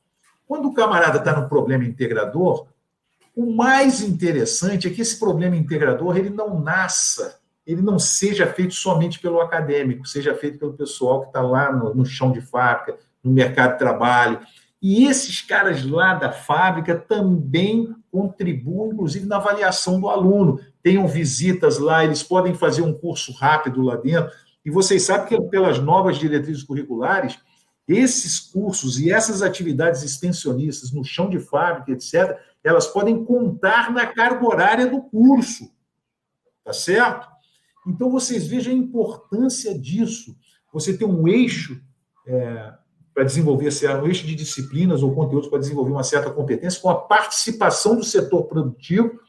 Quando o camarada está no problema integrador, o mais interessante é que esse problema integrador ele não seja feito somente pelo acadêmico, seja feito pelo pessoal que está lá no chão de fábrica, no mercado de trabalho. E esses caras lá da fábrica também contribuem, inclusive, na avaliação do aluno. Tenham visitas lá, eles podem fazer um curso rápido lá dentro. E vocês sabem que pelas novas diretrizes curriculares, esses cursos e essas atividades extensionistas no chão de fábrica, etc., elas podem contar na carga horária do curso, tá certo? Então, vocês vejam a importância disso. Você ter um eixo para desenvolver um eixo de disciplinas ou conteúdos para desenvolver uma certa competência, com a participação do setor produtivo,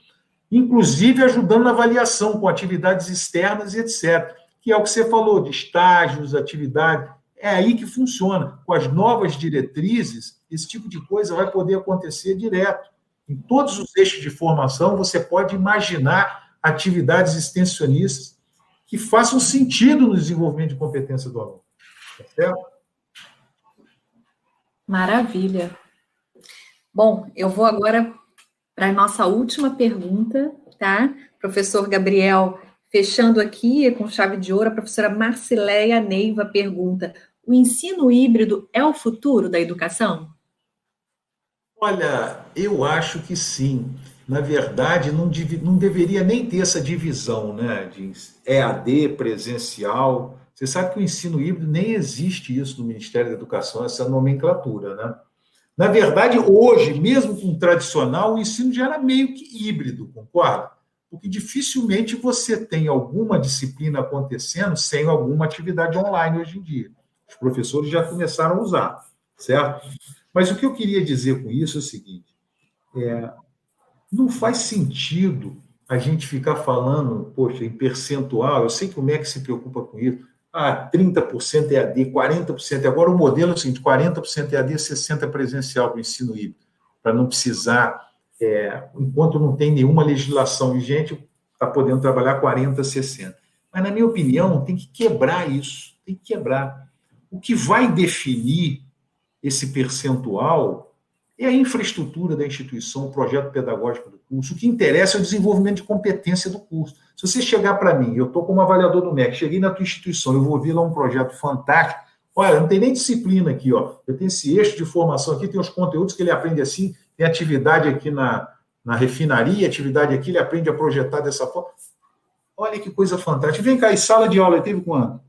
inclusive ajudando na avaliação, com atividades externas e etc., que é o que você falou, de estágios, atividade. É aí que funciona. Com as novas diretrizes, esse tipo de coisa vai poder acontecer direto. Em todos os eixos de formação, você pode imaginar atividades extensionistas que façam sentido no desenvolvimento de competência do aluno. Tá certo?
Maravilha. Bom, eu vou agora para a nossa última pergunta, tá? Professor Gabriel, fechando aqui com chave de ouro, a professora Marcileia Neiva pergunta: o ensino híbrido é o futuro da educação?
Olha, eu acho que sim. Na verdade, não deveria nem ter essa divisão, né, de EAD, presencial. Você sabe que o ensino híbrido nem existe isso no Ministério da Educação, essa nomenclatura, né? Na verdade, hoje, mesmo com o tradicional, o ensino já era meio que híbrido, concorda? Porque dificilmente você tem alguma disciplina acontecendo sem alguma atividade online hoje em dia. Os professores já começaram a usar, certo? Mas o que eu queria dizer com isso é o seguinte: não faz sentido a gente ficar falando, poxa, em percentual. Eu sei que o MEC se preocupa com isso. 30% EAD, 40%. Agora o modelo é o seguinte: 40% EAD, 60% presencial para o ensino híbrido, para não precisar, enquanto não tem nenhuma legislação vigente, está podendo trabalhar 40%, 60%. Mas, na minha opinião, tem que quebrar isso, tem que quebrar. O que vai definir esse percentual é a infraestrutura da instituição, o projeto pedagógico do curso. O que interessa é o desenvolvimento de competência do curso. Se você chegar para mim, eu estou como avaliador do MEC, cheguei na tua instituição, eu vou ver lá um projeto fantástico, olha, não tem nem disciplina aqui, ó. Eu tenho esse eixo de formação aqui, tem os conteúdos que ele aprende assim, tem atividade aqui na refinaria, atividade aqui, ele aprende a projetar dessa forma. Olha que coisa fantástica. Vem cá, e sala de aula, teve quanto?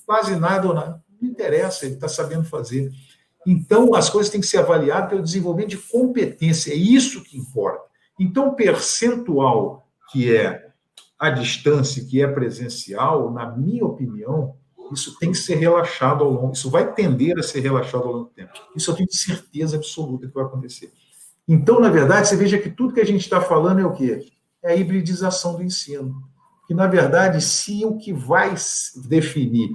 Quase nada ou nada. Não interessa, ele está sabendo fazer. Então, as coisas têm que ser avaliadas pelo desenvolvimento de competência, é isso que importa. Então, o percentual que é à distância, que é presencial, na minha opinião, isso tem que ser relaxado ao longo, isso vai tender a ser relaxado ao longo do tempo. Isso eu tenho certeza absoluta que vai acontecer. Então, na verdade, você veja que tudo que a gente está falando é o quê? É a hibridização do ensino. Que, na verdade, se o que vai definir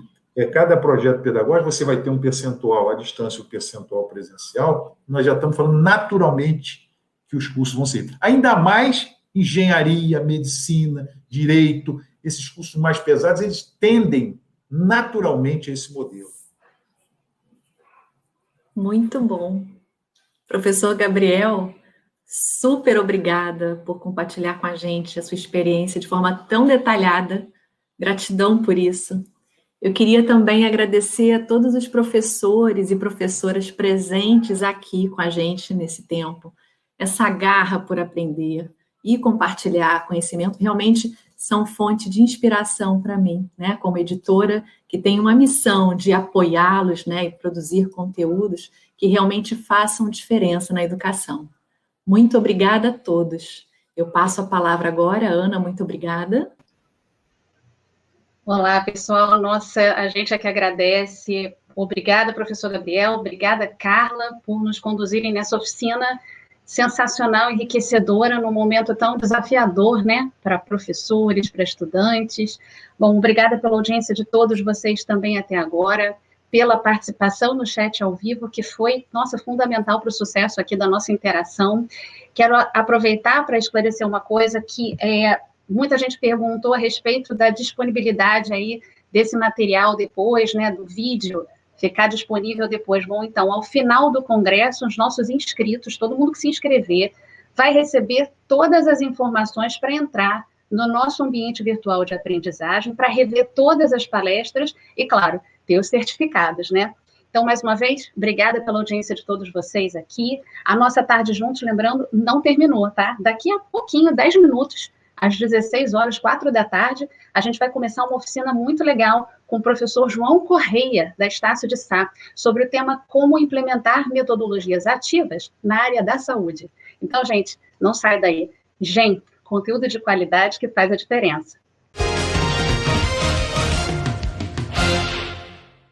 cada projeto pedagógico, você vai ter um percentual à distância e um percentual presencial, nós já estamos falando naturalmente que os cursos vão ser. Ainda mais engenharia, medicina, direito, esses cursos mais pesados, eles tendem naturalmente a esse modelo.
Muito bom. Professor Gabriel, super obrigada por compartilhar com a gente a sua experiência de forma tão detalhada. Gratidão por isso. Eu queria também agradecer a todos os professores e professoras presentes aqui com a gente nesse tempo. Essa garra por aprender e compartilhar conhecimento realmente são fonte de inspiração para mim, né? Como editora que tem uma missão de apoiá-los, né, e produzir conteúdos que realmente façam diferença na educação. Muito obrigada a todos. Eu passo a palavra agora, Ana, muito obrigada.
Olá, pessoal. Nossa, a gente é que agradece. Obrigada, professor Gabriel. Obrigada, Carla, por nos conduzirem nessa oficina sensacional, enriquecedora, num momento tão desafiador, né, para professores, para estudantes. Bom, obrigada pela audiência de todos vocês também até agora, pela participação no chat ao vivo, que foi, nossa, fundamental para o sucesso aqui da nossa interação. Quero aproveitar para esclarecer uma coisa que muita gente perguntou a respeito da disponibilidade aí desse material depois, né, do vídeo, ficar disponível depois. Bom, então, ao final do congresso, os nossos inscritos, todo mundo que se inscrever, vai receber todas as informações para entrar no nosso ambiente virtual de aprendizagem, para rever todas as palestras e, claro, ter os certificados, né? Então, mais uma vez, obrigada pela audiência de todos vocês aqui. A nossa tarde juntos, lembrando, não terminou, tá? Daqui a pouquinho, 10 minutos, às 16 horas, 4 da tarde, a gente vai começar uma oficina muito legal com o professor João Correia, da Estácio de Sá, sobre o tema como implementar metodologias ativas na área da saúde. Então, gente, não sai daí. Gente, conteúdo de qualidade que faz a diferença.